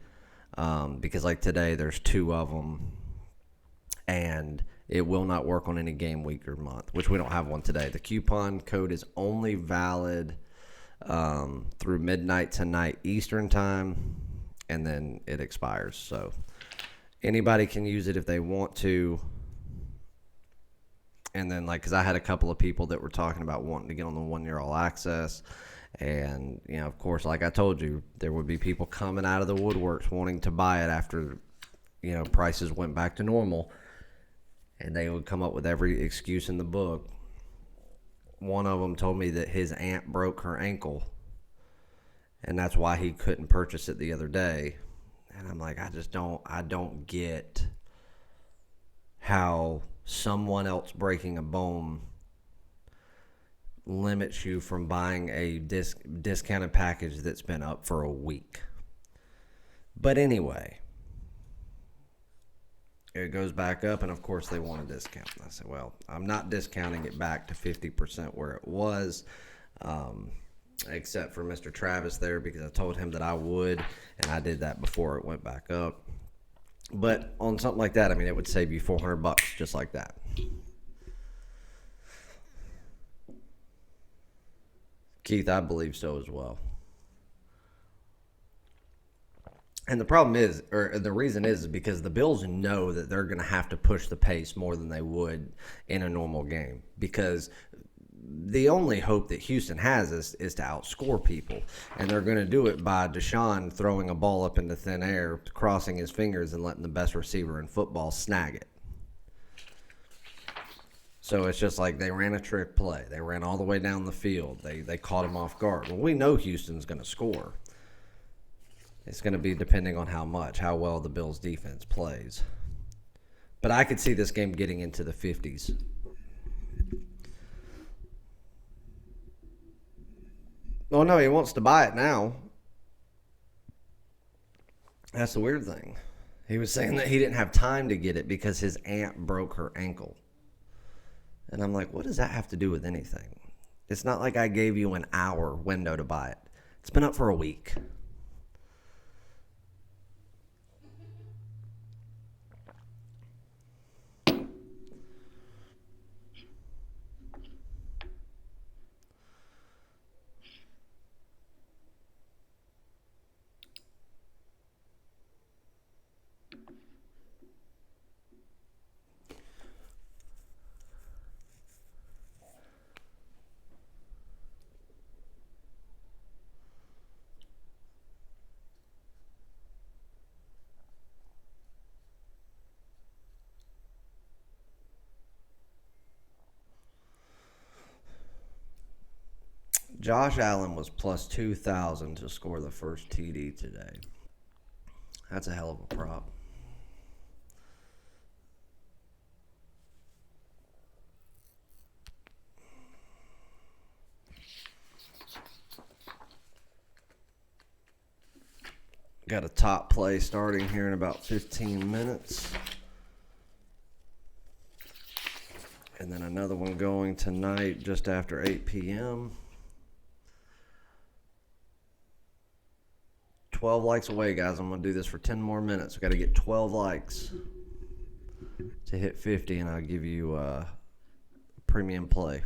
because like today there's 2 of them, and it will not work on any game week or month, which we don't have one today. The coupon code is only valid through midnight tonight Eastern time, and then it expires. So anybody can use it if they want to. And then, because I had a couple of people that were talking about wanting to get on the 1 year all access. And, of course, like I told you, there would be people coming out of the woodworks wanting to buy it after, prices went back to normal. And they would come up with every excuse in the book. One of them told me that his aunt broke her ankle, and that's why he couldn't purchase it the other day. And I'm like, I don't get how someone else breaking a bone limits you from buying a discounted package that's been up for a week. But anyway, it goes back up, and of course they want a discount. And I said, well, I'm not discounting it back to 50% where it was, except for Mr. Travis there, because I told him that I would, and I did that before it went back up. But on something like that, it would save you $400 just like that. Keith, I believe so as well. And the problem is, or the reason is because the Bills know that they're going to have to push the pace more than they would in a normal game, because the only hope that Houston has is to outscore people. And they're going to do it by Deshaun throwing a ball up into thin air, crossing his fingers, and letting the best receiver in football snag it. So it's just like they ran a trick play. They ran all the way down the field. They caught him off guard. Well, we know Houston's going to score. It's going to be depending on how well the Bills' defense plays. But I could see this game getting into the 50s. Oh, no, he wants to buy it now. That's the weird thing. He was saying that he didn't have time to get it because his aunt broke her ankle. And I'm like, what does that have to do with anything? It's not like I gave you an hour window to buy it. It's been up for a week. Josh Allen was plus 2,000 to score the first TD today. That's a hell of a prop. Got a top play starting here in about 15 minutes. And then another one going tonight just after 8 p.m. 12 likes away, guys. I'm going to do this for 10 more minutes. We got to get 12 likes to hit 50, and I'll give you premium play.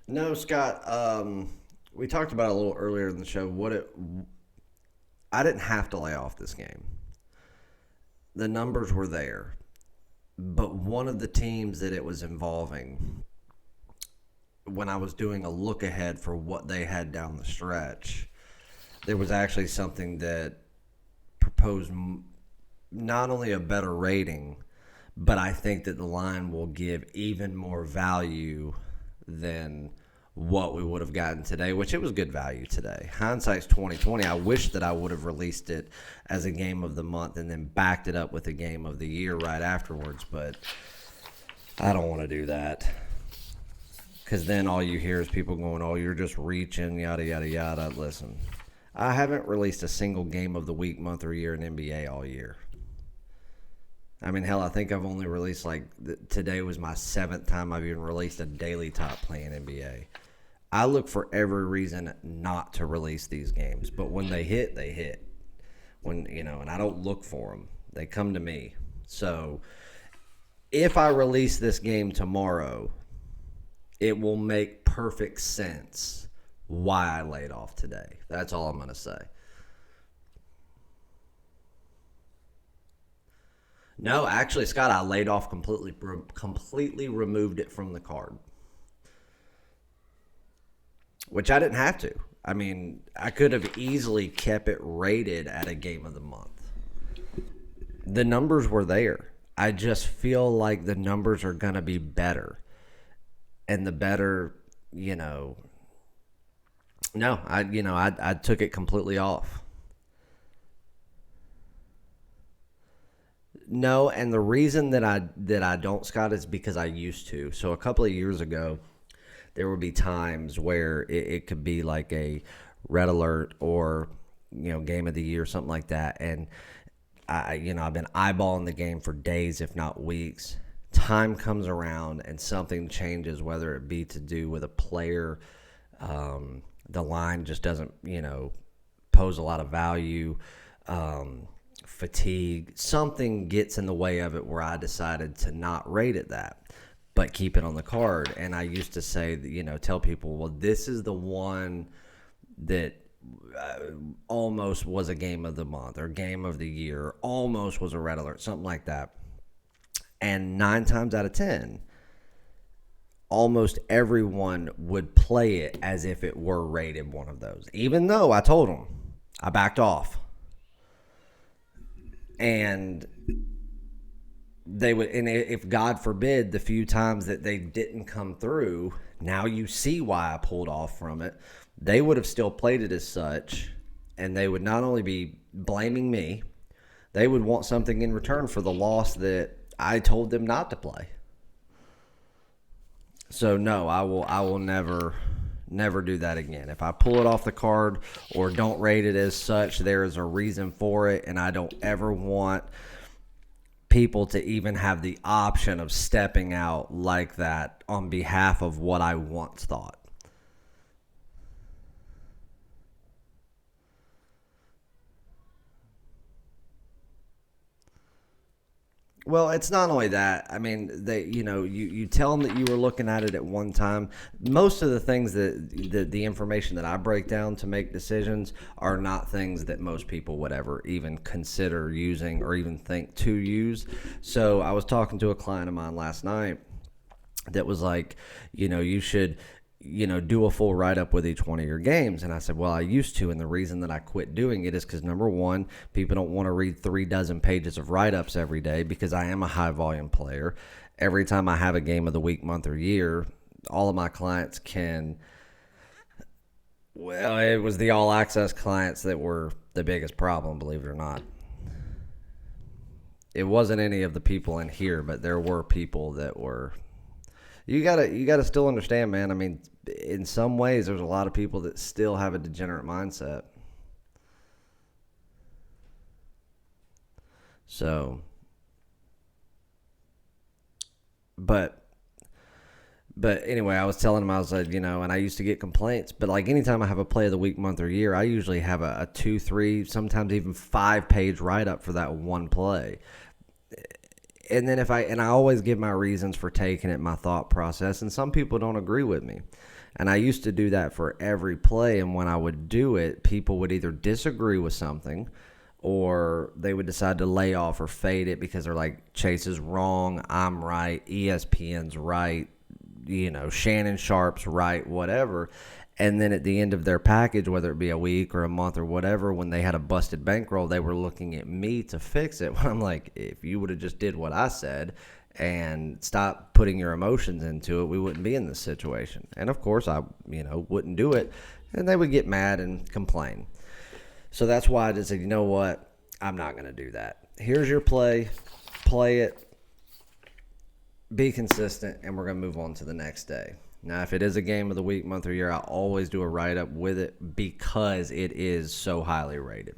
No, Scott. We talked about it a little earlier in the show. I didn't have to lay off this game. The numbers were there, but one of the teams that it was involving, when I was doing a look ahead for what they had down the stretch, there was actually something that proposed not only a better rating, but I think that the line will give even more value than what we would have gotten today, which it was good value today. Hindsight's 2020. I wish that I would have released it as a game of the month and then backed it up with a game of the year right afterwards, but I don't want to do that. Because then all you hear is people going, oh, you're just reaching, yada, yada, yada. Listen, I haven't released a single game of the week, month, or year in NBA all year. I mean, hell, I think I've only released, today was my 7th time I've even released a daily top play in NBA. I look for every reason not to release these games, but when they hit, they hit. And I don't look for them. They come to me. So if I release this game tomorrow, it will make perfect sense why I laid off today. That's all I'm going to say. No, actually, Scott, I laid off completely removed it from the card, which I didn't have to. I mean, I could have easily kept it rated at a game of the month. The numbers were there. I just feel like the numbers are going to be better. And the better, no, I took it completely off. No, and the reason that I don't, Scott, is because I used to. So a couple of years ago, there would be times where it could be like a red alert or game of the year, something like that, and I've been eyeballing the game for days, if not weeks. Time comes around and something changes, whether it be to do with a player, the line just doesn't pose a lot of value. Fatigue, something gets in the way of it where I decided to not rate it that, but keep it on the card. And I used to say, tell people, well, this is the one that almost was a game of the month or game of the year, almost was a red alert, something like that. And 9 times out of 10, almost everyone would play it as if it were rated one of those. Even though I told them, I backed off. And they would, and if God forbid, the few times that they didn't come through, now you see why I pulled off from it. They would have still played it as such, and they would not only be blaming me, they would want something in return for the loss that I told them not to play. So no, I will never do that again. If I pull it off the card or don't rate it as such, there is a reason for it, and I don't ever want people to even have the option of stepping out like that on behalf of what I once thought. Well, it's not only that. I mean, you tell them that you were looking at it at one time. Most of the things the information that I break down to make decisions are not things that most people would ever even consider using or even think to use. So I was talking to a client of mine last night that was like, you should do a full write-up with each one of your games. And I said, well, I used to, and the reason that I quit doing it is because, number one, people don't want to read 36 pages of write-ups every day because I am a high-volume player. Every time I have a game of the week, month, or year, all of my clients can – well, it was the all-access clients that were the biggest problem, believe it or not. It wasn't any of the people in here, but there were people that were – you gotta still understand, man. I mean, in some ways, there's a lot of people that still have a degenerate mindset. So, but anyway, I was telling him, I was like, and I used to get complaints, but like anytime I have a play of the week, month, or year, I usually have a 2, 3, sometimes even 5-page write-up for that one play. And then I always give my reasons for taking it, my thought process, and some people don't agree with me. And I used to do that for every play, and when I would do it, people would either disagree with something or they would decide to lay off or fade it because they're like, Chase is wrong, I'm right, ESPN's right, Shannon Sharp's right, whatever. And then at the end of their package, whether it be a week or a month or whatever, when they had a busted bankroll, they were looking at me to fix it. When I'm like, if you would have just did what I said and stopped putting your emotions into it, we wouldn't be in this situation. And of course, I, wouldn't do it. And they would get mad and complain. So that's why I just said, you know what? I'm not going to do that. Here's your play. Play it. Be consistent. And we're going to move on to the next day. Now, if it is a game of the week, month, or year, I always do a write-up with it because it is so highly rated.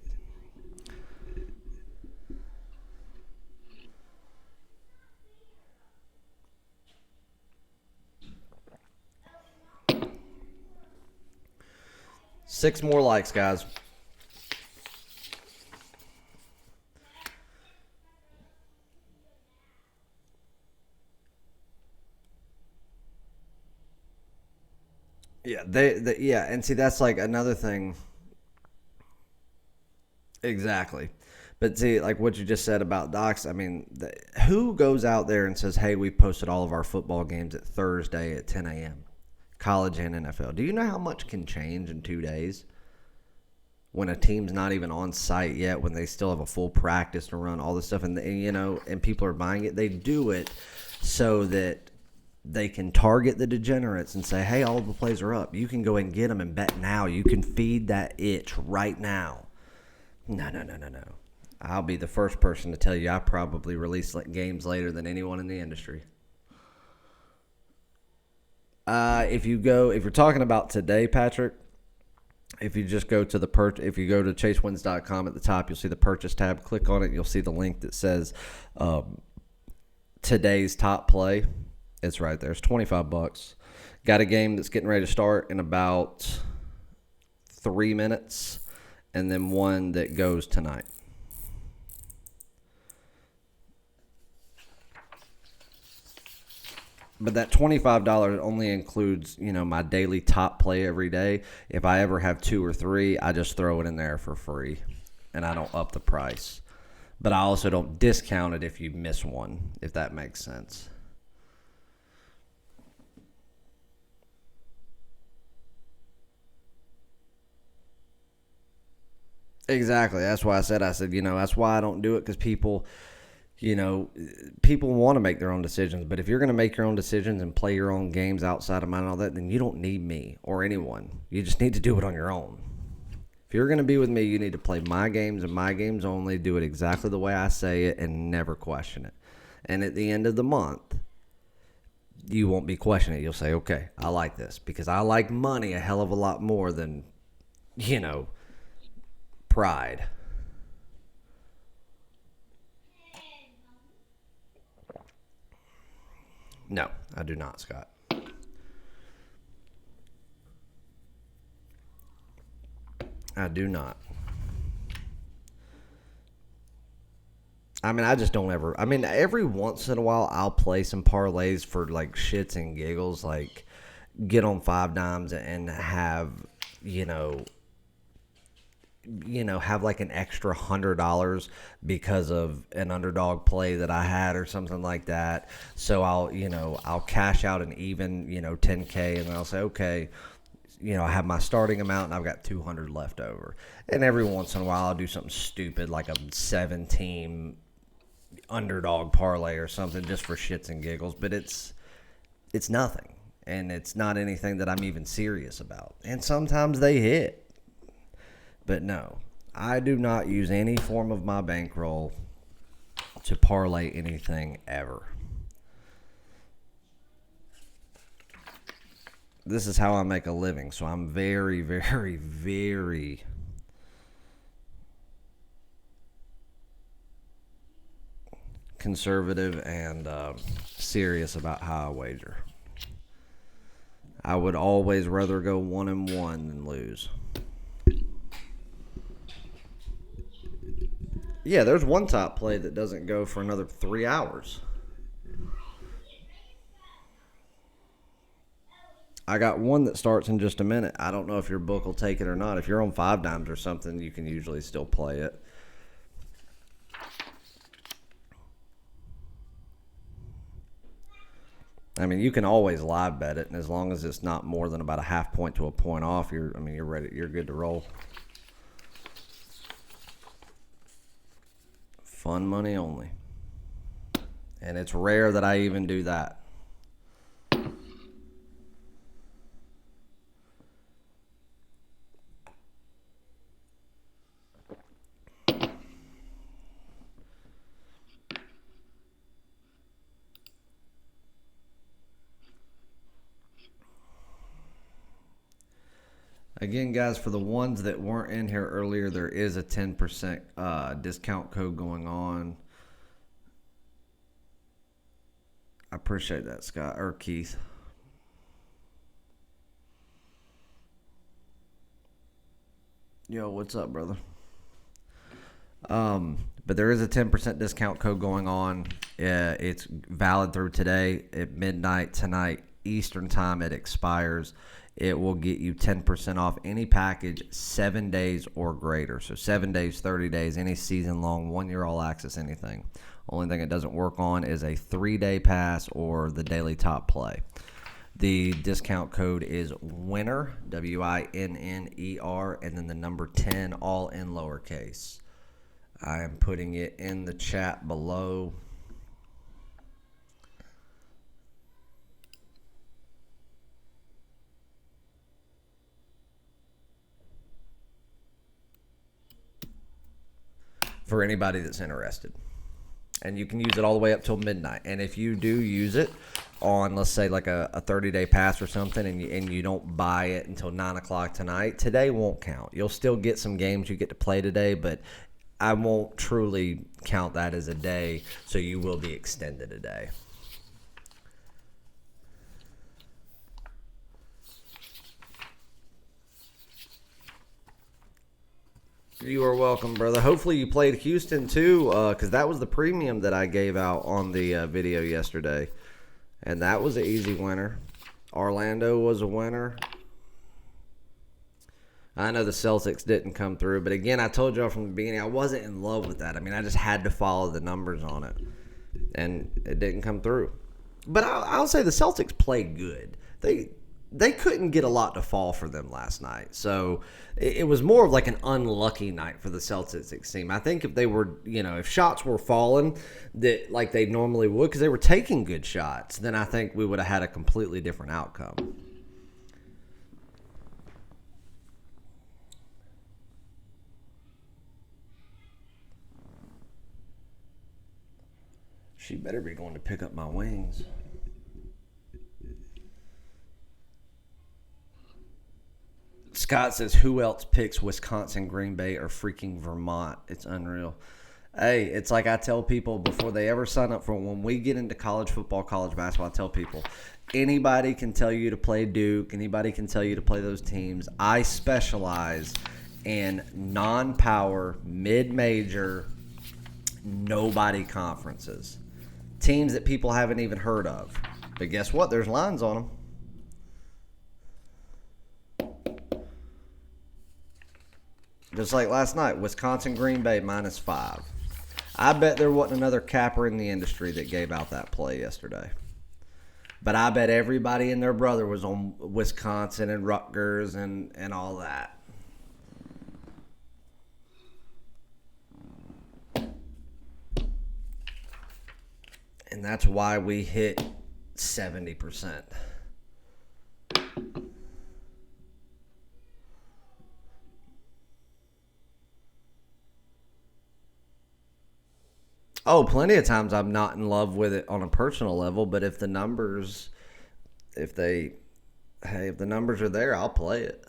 Six more likes, guys. Yeah, and see, that's like another thing. Exactly. But see, like what you just said about docs, I mean, who goes out there and says, hey, we posted all of our football games at Thursday at 10 a.m., college and NFL? Do you know how much can change in 2 days when a team's not even on site yet, when they still have a full practice to run, all this stuff, and people are buying it? They do it so that they can target the degenerates and say, hey, all the plays are up. You can go and get them and bet now. You can feed that itch right now. No. I'll be the first person to tell you I probably release games later than anyone in the industry. If you're talking about today, Patrick, if you just go to if you go to chasewins.com at the top, you'll see the purchase tab. Click on it. You'll see the link that says today's top play. It's right there. It's $25. Got a game that's getting ready to start in about 3 minutes, and then one that goes tonight. But that $25 only includes, my daily top play every day. If I ever have 2 or 3, I just throw it in there for free, and I don't up the price. But I also don't discount it if you miss one, if that makes sense. Exactly. That's why I said, that's why I don't do it, because people want to make their own decisions. But if you're going to make your own decisions and play your own games outside of mine and all that, then you don't need me or anyone. You just need to do it on your own. If you're going to be with me, you need to play my games and my games only, do it exactly the way I say it, and never question it. And at the end of the month, you won't be questioning it. You'll say, okay, I like this, because I like money a hell of a lot more than, pride. No, I do not, Scott. I do not. I mean, I just don't ever. I mean, every once in a while, I'll play some parlays for like shits and giggles, like get on five dimes and have, you know, have like an extra $100 because of an underdog play that I had or something like that. So I'll cash out an even, 10K, and I'll say, okay, I have my starting amount and I've got 200 left over. And every once in a while, I'll do something stupid like a 7-team underdog parlay or something just for shits and giggles. But it's nothing, and it's not anything that I'm even serious about. And sometimes they hit. But no, I do not use any form of my bankroll to parlay anything ever. This is how I make a living, so I'm very, very, very conservative and serious about how I wager. I would always rather go 1-1 than lose. Yeah, there's one top play that doesn't go for another 3 hours. I got one that starts in just a minute. I don't know if your book will take it or not. If you're on five dimes or something, you can usually still play it. I mean, you can always live bet it, and as long as it's not more than about a half point to a point off, you're ready. You're good to roll. Fun money only. And it's rare that I even do that. Again, guys, for the ones that weren't in here earlier, there is a 10% discount code going on. I appreciate that, Scott, or Keith. Yo, what's up, brother? But there is a 10% discount code going on. It's valid through today at midnight tonight, Eastern time. It expires. It will get you 10% off any package 7 days or greater. So 7 days, 30 days, any season long, 1 year all access, anything. Only thing it doesn't work on is a 3-day pass or the daily top play. The discount code is WINNER, WINNER, and then the number 10, all in lowercase. I am putting it in the chat below. For anybody that's interested. And you can use it all the way up till midnight. And if you do use it on, let's say, like a 30-day pass or something, and you don't buy it until 9 o'clock tonight, today won't count. You'll still get some games you get to play today, but I won't truly count that as a day, so you will be extended a day. You are welcome, brother. Hopefully you played Houston too, because that was the premium that I gave out on the video yesterday. And that was an easy winner. Orlando was a winner. I know the Celtics didn't come through, but again, I told y'all from the beginning, I wasn't in love with that. I mean, I just had to follow the numbers on it, and it didn't come through. But I'll say the Celtics played good. they couldn't get a lot to fall for them last night. So it was more of like an unlucky night for the Celtics team. I think if they were, if shots were falling that like they normally would because they were taking good shots, then I think we would have had a completely different outcome. She better be going to pick up my wings. Scott says, who else picks Wisconsin, Green Bay, or freaking Vermont? It's unreal. Hey, it's like I tell people before they ever sign up for when we get into college football, college basketball, I tell people, anybody can tell you to play Duke. Anybody can tell you to play those teams. I specialize in non-power, mid-major, nobody conferences. Teams that people haven't even heard of. But guess what? There's lines on them. Just like last night, Wisconsin, Green Bay -5. I bet there wasn't another capper in the industry that gave out that play yesterday. But I bet everybody and their brother was on Wisconsin and Rutgers and all that. And that's why we hit 70%. Oh, plenty of times I'm not in love with it on a personal level, but if the numbers are there, I'll play it.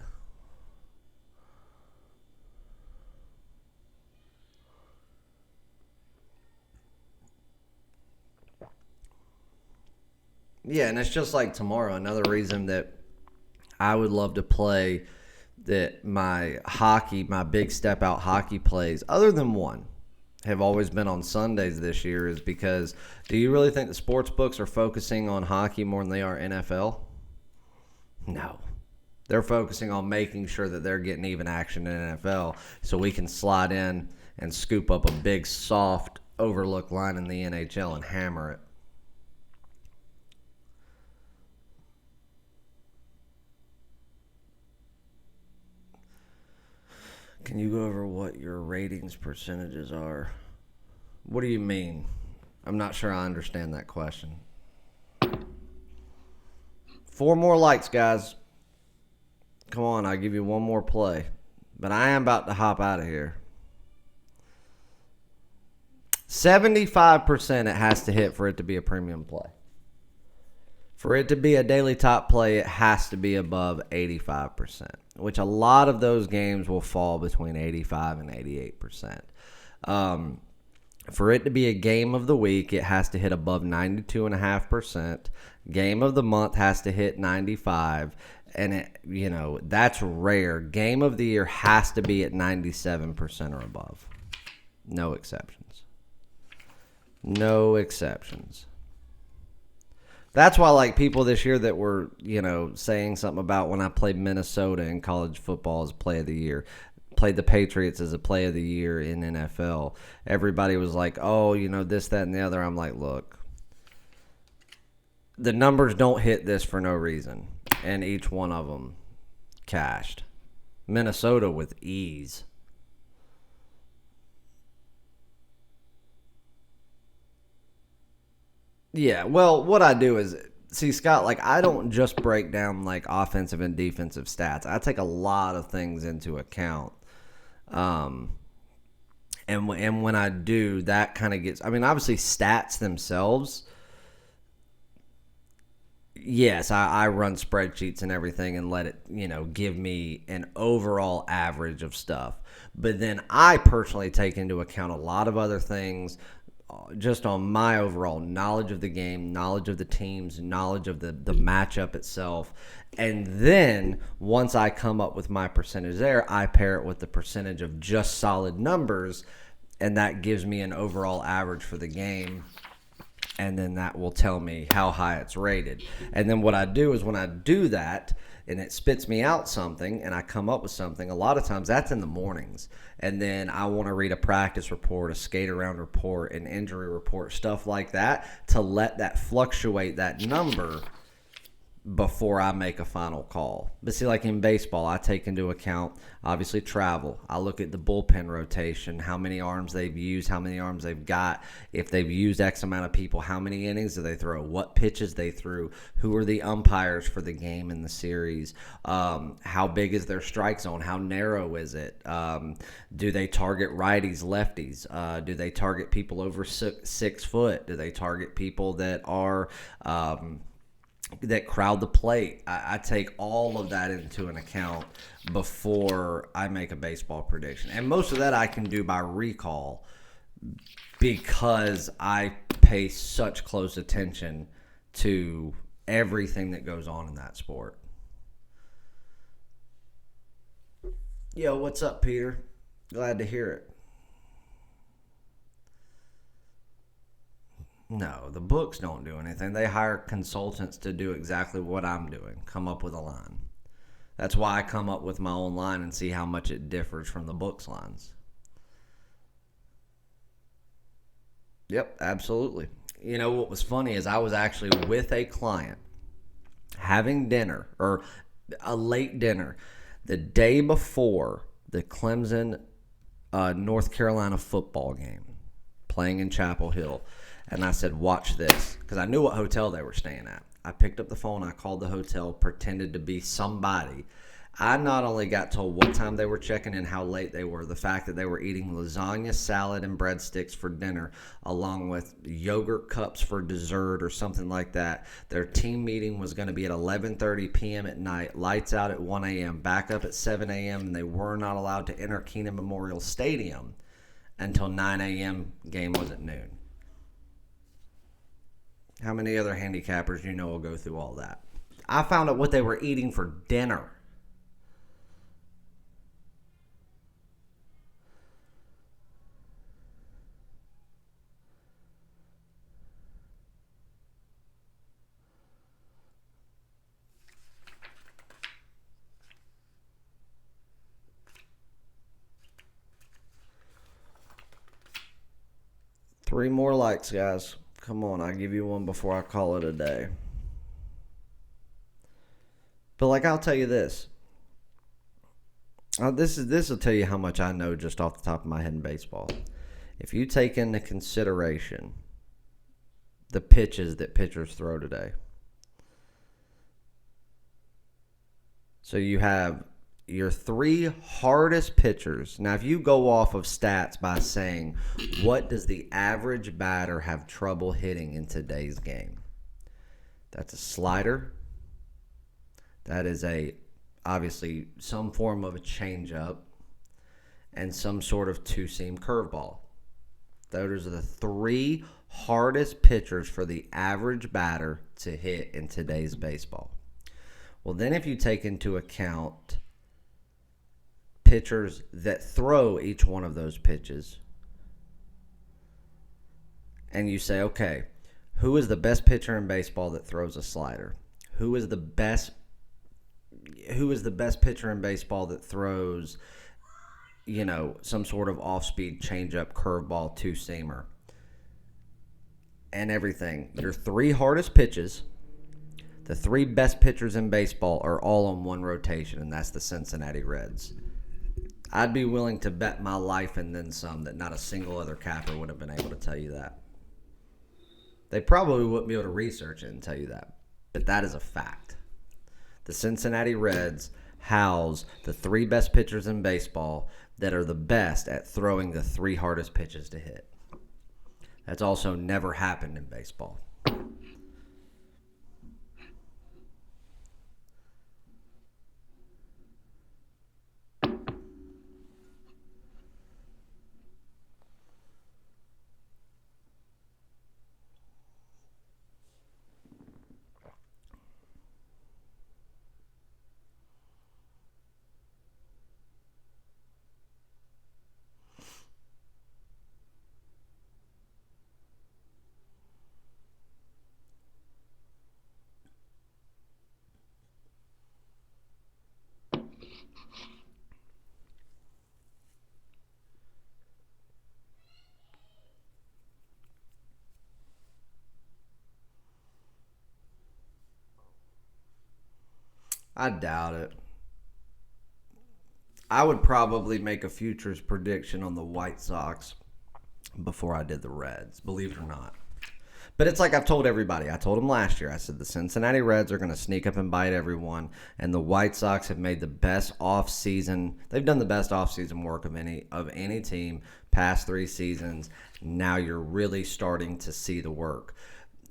Yeah, and it's just like tomorrow. Another reason that I would love to play that my big step out hockey plays, other than one, have always been on Sundays this year is because do you really think the sports books are focusing on hockey more than they are NFL? No. They're focusing on making sure that they're getting even action in NFL so we can slide in and scoop up a big, soft, overlooked line in the NHL and hammer it. Can you go over what your ratings percentages are? What do you mean? I'm not sure I understand that question. 4 more likes, guys. Come on, I'll give you one more play. But I am about to hop out of here. 75% it has to hit for it to be a premium play. For it to be a daily top play, it has to be above 85%, which a lot of those games will fall between 85 and 88%. For it to be a game of the week, it has to hit above 92.5%. Game of the month has to hit 95, and that's rare. Game of the year has to be at 97% or above. No exceptions. No exceptions. That's why, like, people this year that were, saying something about when I played Minnesota in college football as play of the year, played the Patriots as a play of the year in NFL. Everybody was like, oh, this, that, and the other. I'm like, look, the numbers don't hit this for no reason. And each one of them cashed. Minnesota with ease. Yeah, well, what I do is, see, Scott, like, I don't just break down, like, offensive and defensive stats. I take a lot of things into account. And when I do, that kind of gets, obviously, stats themselves, yes, I run spreadsheets and everything and let it, give me an overall average of stuff. But then I personally take into account a lot of other things just on my overall knowledge of the game, knowledge of the teams, knowledge of the matchup itself. And then once I come up with my percentage there, I pair it with the percentage of just solid numbers, and that gives me an overall average for the game. And then that will tell me how high it's rated. And then what I do is when I do that and it spits me out something and I come up with something, a lot of times that's in the mornings. And then I want to read a practice report, a skate around report, an injury report, stuff like that to let that fluctuate that number before I make a final call. But see, like in baseball, I take into account obviously travel. I look at the bullpen rotation, how many arms they've used, how many arms they've got. If they've used X amount of people, how many innings do they throw? What pitches they threw? Who are the umpires for the game in the series? How big is their strike zone? How narrow is it? Do they target righties, lefties? Do they target people over 6 foot? Do they target people that are that crowd the plate? I take all of that into an account before I make a baseball prediction. And most of that I can do by recall because I pay such close attention to everything that goes on in that sport. Yo, what's up, Peter? Glad to hear it. No, the books don't do anything. They hire consultants to do exactly what I'm doing, come up with a line. That's why I come up with my own line and see how much it differs from the book's lines. Yep, absolutely. You know, what was funny is I was actually with a client having dinner, or a late dinner, the day before the Clemson North Carolina football game, playing in Chapel Hill. And I said, watch this, because I knew what hotel they were staying at. I picked up the phone, I called the hotel, pretended to be somebody. I not only got told what time they were checking in, how late they were, the fact that they were eating lasagna, salad, and breadsticks for dinner, along with yogurt cups for dessert or something like that. Their team meeting was going to be at 11:30 p.m. at night, lights out at 1 a.m., back up at 7 a.m., and they were not allowed to enter Keenan Memorial Stadium until 9 a.m. Game was at noon. How many other handicappers you know will go through all that? I found out what they were eating for dinner. Three more likes, guys. Come on, I'll give you one before I call it a day. But like, I'll tell you this. This will tell you how much I know just off the top of my head in baseball. If you take into consideration the pitches that pitchers throw today, so you have your three hardest pitchers. Now, if you go off of stats by saying, what does the average batter have trouble hitting in today's game? That's a slider. That is obviously some form of a changeup and some sort of two-seam curveball. Those are the three hardest pitchers for the average batter to hit in today's baseball. Well, then if you take into account pitchers that throw each one of those pitches, and you say, okay, who is the best pitcher in baseball that throws a slider? Who is the best pitcher in baseball that throws, some sort of off-speed changeup, curveball, two-seamer, and everything? Your three hardest pitches, the three best pitchers in baseball, are all on one rotation, and that's the Cincinnati Reds. I'd be willing to bet my life and then some that not a single other capper would have been able to tell you that. They probably wouldn't be able to research it and tell you that, but that is a fact. The Cincinnati Reds house the three best pitchers in baseball that are the best at throwing the three hardest pitches to hit. That's also never happened in baseball. I doubt it. I would probably make a futures prediction on the White Sox before I did the Reds, believe it or not. But it's like I've told everybody. I told them last year. I said the Cincinnati Reds are going to sneak up and bite everyone, and the White Sox have made the best off-season. They've done the best off-season work of any team past 3 seasons. Now you're really starting to see the work.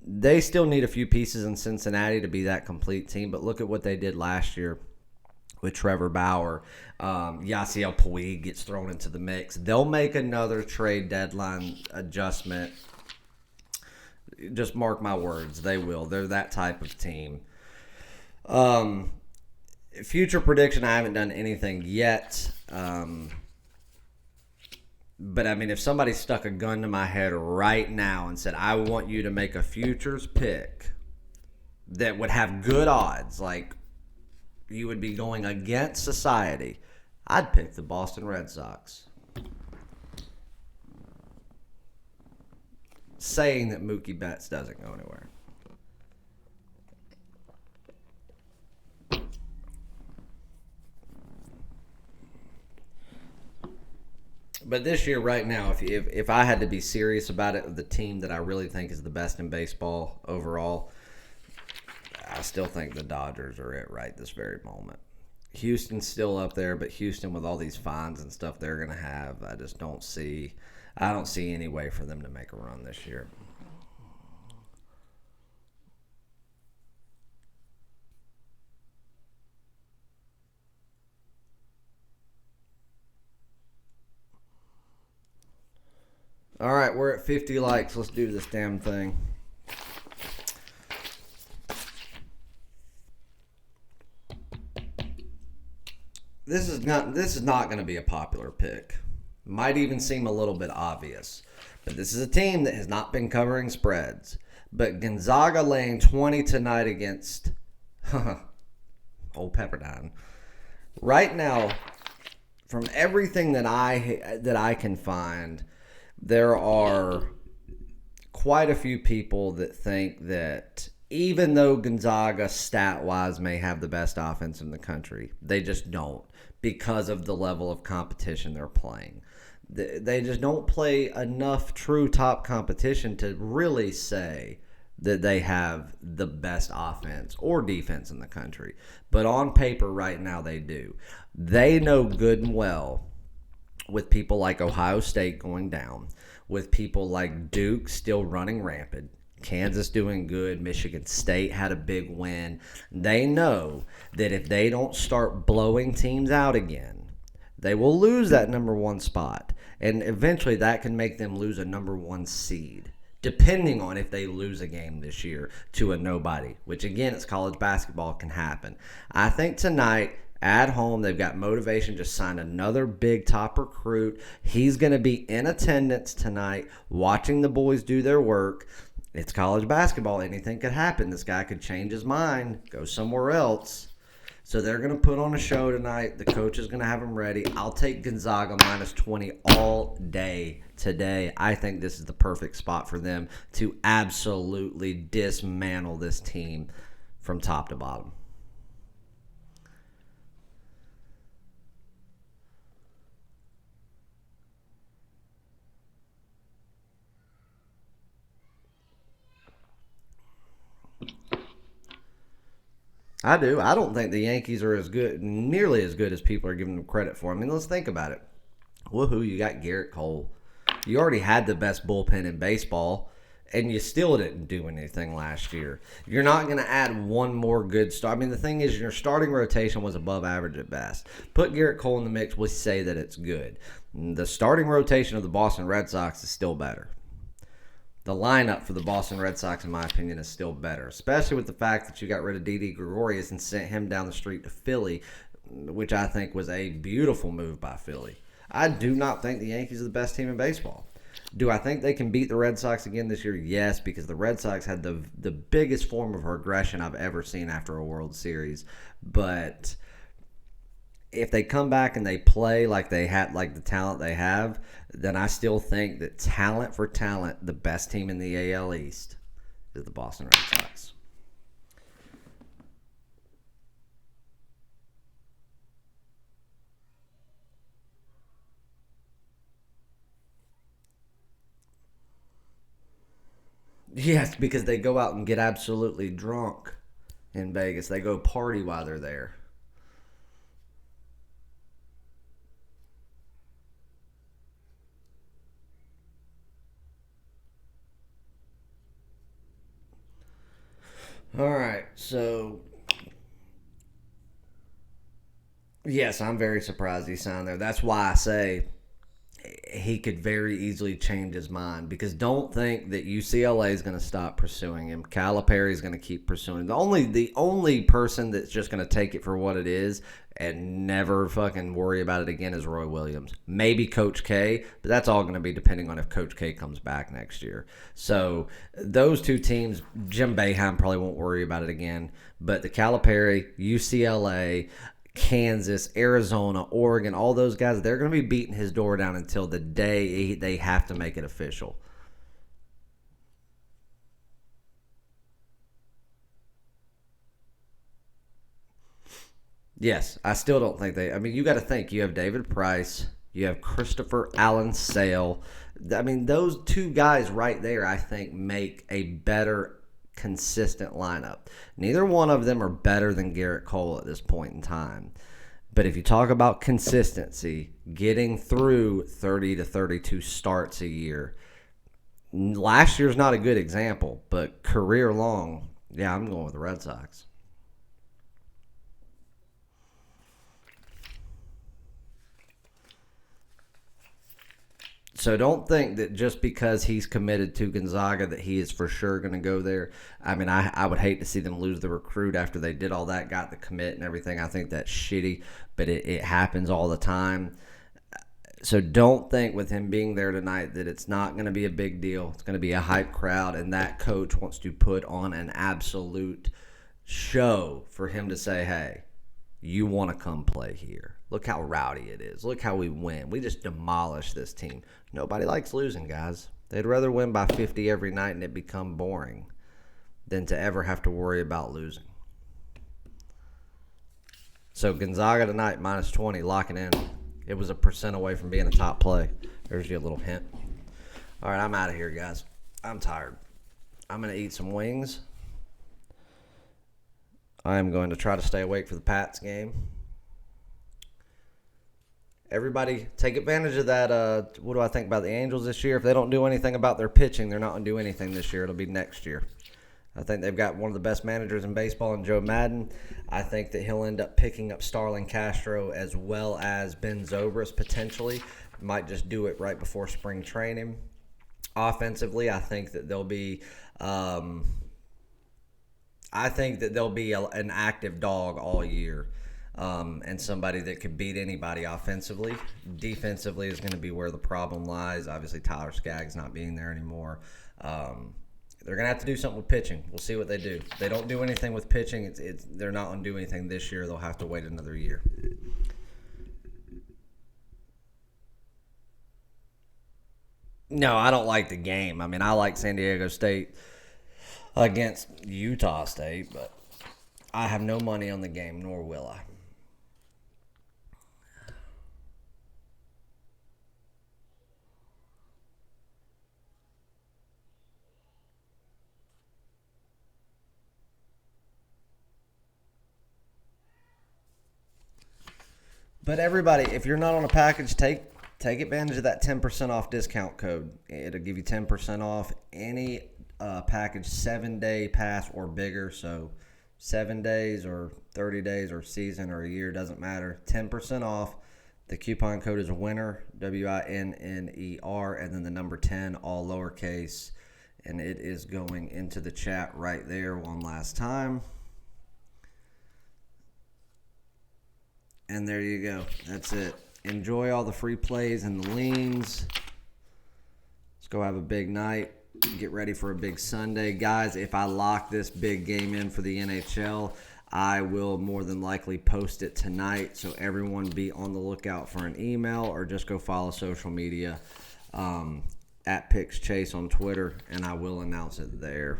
They still need a few pieces in Cincinnati to be that complete team, but look at what they did last year with Trevor Bauer. Yasiel Puig gets thrown into the mix. They'll make another trade deadline adjustment. Just mark my words, they will. They're that type of team. Future prediction, I haven't done anything yet. But, I mean, if somebody stuck a gun to my head right now and said, I want you to make a futures pick that would have good odds, like you would be going against society, I'd pick the Boston Red Sox. Saying that Mookie Betts doesn't go anywhere. But this year, right now, if I had to be serious about it, the team that I really think is the best in baseball overall, I still think the Dodgers are it right this very moment. Houston's still up there, but Houston with all these fines and stuff they're going to have, I don't see any way for them to make a run this year. All right, we're at 50 likes. Let's do this damn thing. This is not going to be a popular pick. Might even seem a little bit obvious. But this is a team that has not been covering spreads. But Gonzaga laying 20 tonight against Old Pepperdine. Right now, from everything that I can find, there are quite a few people that think that even though Gonzaga stat-wise may have the best offense in the country, they just don't because of the level of competition they're playing. They just don't play enough true top competition to really say that they have the best offense or defense in the country. But on paper right now they do. They know good and well, with people like Ohio State going down, with people like Duke still running rampant, Kansas doing good, Michigan State had a big win. They know that if they don't start blowing teams out again, they will lose that number 1 spot. And eventually that can make them lose a number 1 seed, depending on if they lose a game this year to a nobody, which again, it's college basketball, can happen. I think tonight, at home, they've got motivation, just signed another big top recruit. He's going to be in attendance tonight, watching the boys do their work. It's college basketball. Anything could happen. This guy could change his mind, go somewhere else. So they're going to put on a show tonight. The coach is going to have them ready. I'll take Gonzaga minus 20 all day today. I think this is the perfect spot for them to absolutely dismantle this team from top to bottom. I do. I don't think the Yankees are nearly as good as people are giving them credit for. I mean, let's think about it. Woohoo, you got Garrett Cole. You already had the best bullpen in baseball, and you still didn't do anything last year. You're not going to add one more good start. I mean, the thing is, your starting rotation was above average at best. Put Garrett Cole in the mix, we'll say that it's good. The starting rotation of the Boston Red Sox is still better. The lineup for the Boston Red Sox, in my opinion, is still better, especially with the fact that you got rid of Didi Gregorius and sent him down the street to Philly, which I think was a beautiful move by Philly. I do not think the Yankees are the best team in baseball. Do I think they can beat the Red Sox again this year? Yes, because the Red Sox had the biggest form of regression I've ever seen after a World Series. But if they come back and they play like they had, like the talent they have, then I still think that talent for talent, the best team in the AL East is the Boston Red Sox. Yes, because they go out and get absolutely drunk in Vegas. They go party while they're there. All right, so yes, I'm very surprised he signed there. That's why I say he could very easily change his mind because don't think that UCLA is going to stop pursuing him. Calipari is going to keep pursuing him. The only person that's just going to take it for what it is and never fucking worry about it again is Roy Williams. Maybe Coach K, but that's all going to be depending on if Coach K comes back next year. So those two teams, Jim Boeheim probably won't worry about it again, but the Calipari, UCLA, Kansas, Arizona, Oregon, all those guys, they're going to be beating his door down until the day they have to make it official. Yes, I still don't think they. I mean, you got to think. You have David Price, you have Christopher Allen Sale. I mean, those two guys right there, I think, make a better consistent lineup. Neither one of them are better than Garrett Cole at this point in time. But if you talk about consistency, getting through 30 to 32 starts a year, last year's not a good example, but career long, yeah, I'm going with the Red Sox. So don't think that just because he's committed to Gonzaga that he is for sure going to go there. I mean, I would hate to see them lose the recruit after they did all that, got the commit and everything. I think that's shitty, but it happens all the time. So don't think with him being there tonight that it's not going to be a big deal. It's going to be a hype crowd, and that coach wants to put on an absolute show for him to say, hey, you want to come play here. Look how rowdy it is. Look how we win. We just demolished this team. Nobody likes losing, guys. They'd rather win by 50 every night and it become boring than to ever have to worry about losing. So Gonzaga tonight, minus 20, locking in. It was a percent away from being a top play. There's your little hint. All right, I'm out of here, guys. I'm tired. I'm going to eat some wings. I am going to try to stay awake for the Pats game. Everybody, take advantage of that. What do I think about the Angels this year? If they don't do anything about their pitching, they're not going to do anything this year. It'll be next year. I think they've got one of the best managers in baseball in Joe Madden. I think that he'll end up picking up Starlin Castro as well as Ben Zobrist potentially. Might just do it right before spring training. Offensively, I think that they'll be an active dog all year. And somebody that could beat anybody offensively. Defensively is going to be where the problem lies. Obviously, Tyler Skaggs not being there anymore. They're going to have to do something with pitching. We'll see what they do. If they don't do anything with pitching, they're not going to do anything this year. They'll have to wait another year. No, I don't like the game. I mean, I like San Diego State against Utah State, but I have no money on the game, nor will I. But everybody, if you're not on a package, take advantage of that 10% off discount code. It'll give you 10% off any package 7-day pass or bigger. So 7 days or 30 days or season or a year, doesn't matter. 10% off. The coupon code is WINNER, WINNER, and then the number 10, all lowercase. And it is going into the chat right there one last time. And there you go. That's it. Enjoy all the free plays and the leans. Let's go have a big night. Get ready for a big Sunday. Guys, if I lock this big game in for the NHL, I will more than likely post it tonight. So everyone be on the lookout for an email or just go follow social media at PixChase on Twitter, and I will announce it there.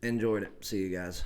Enjoyed it. See you guys.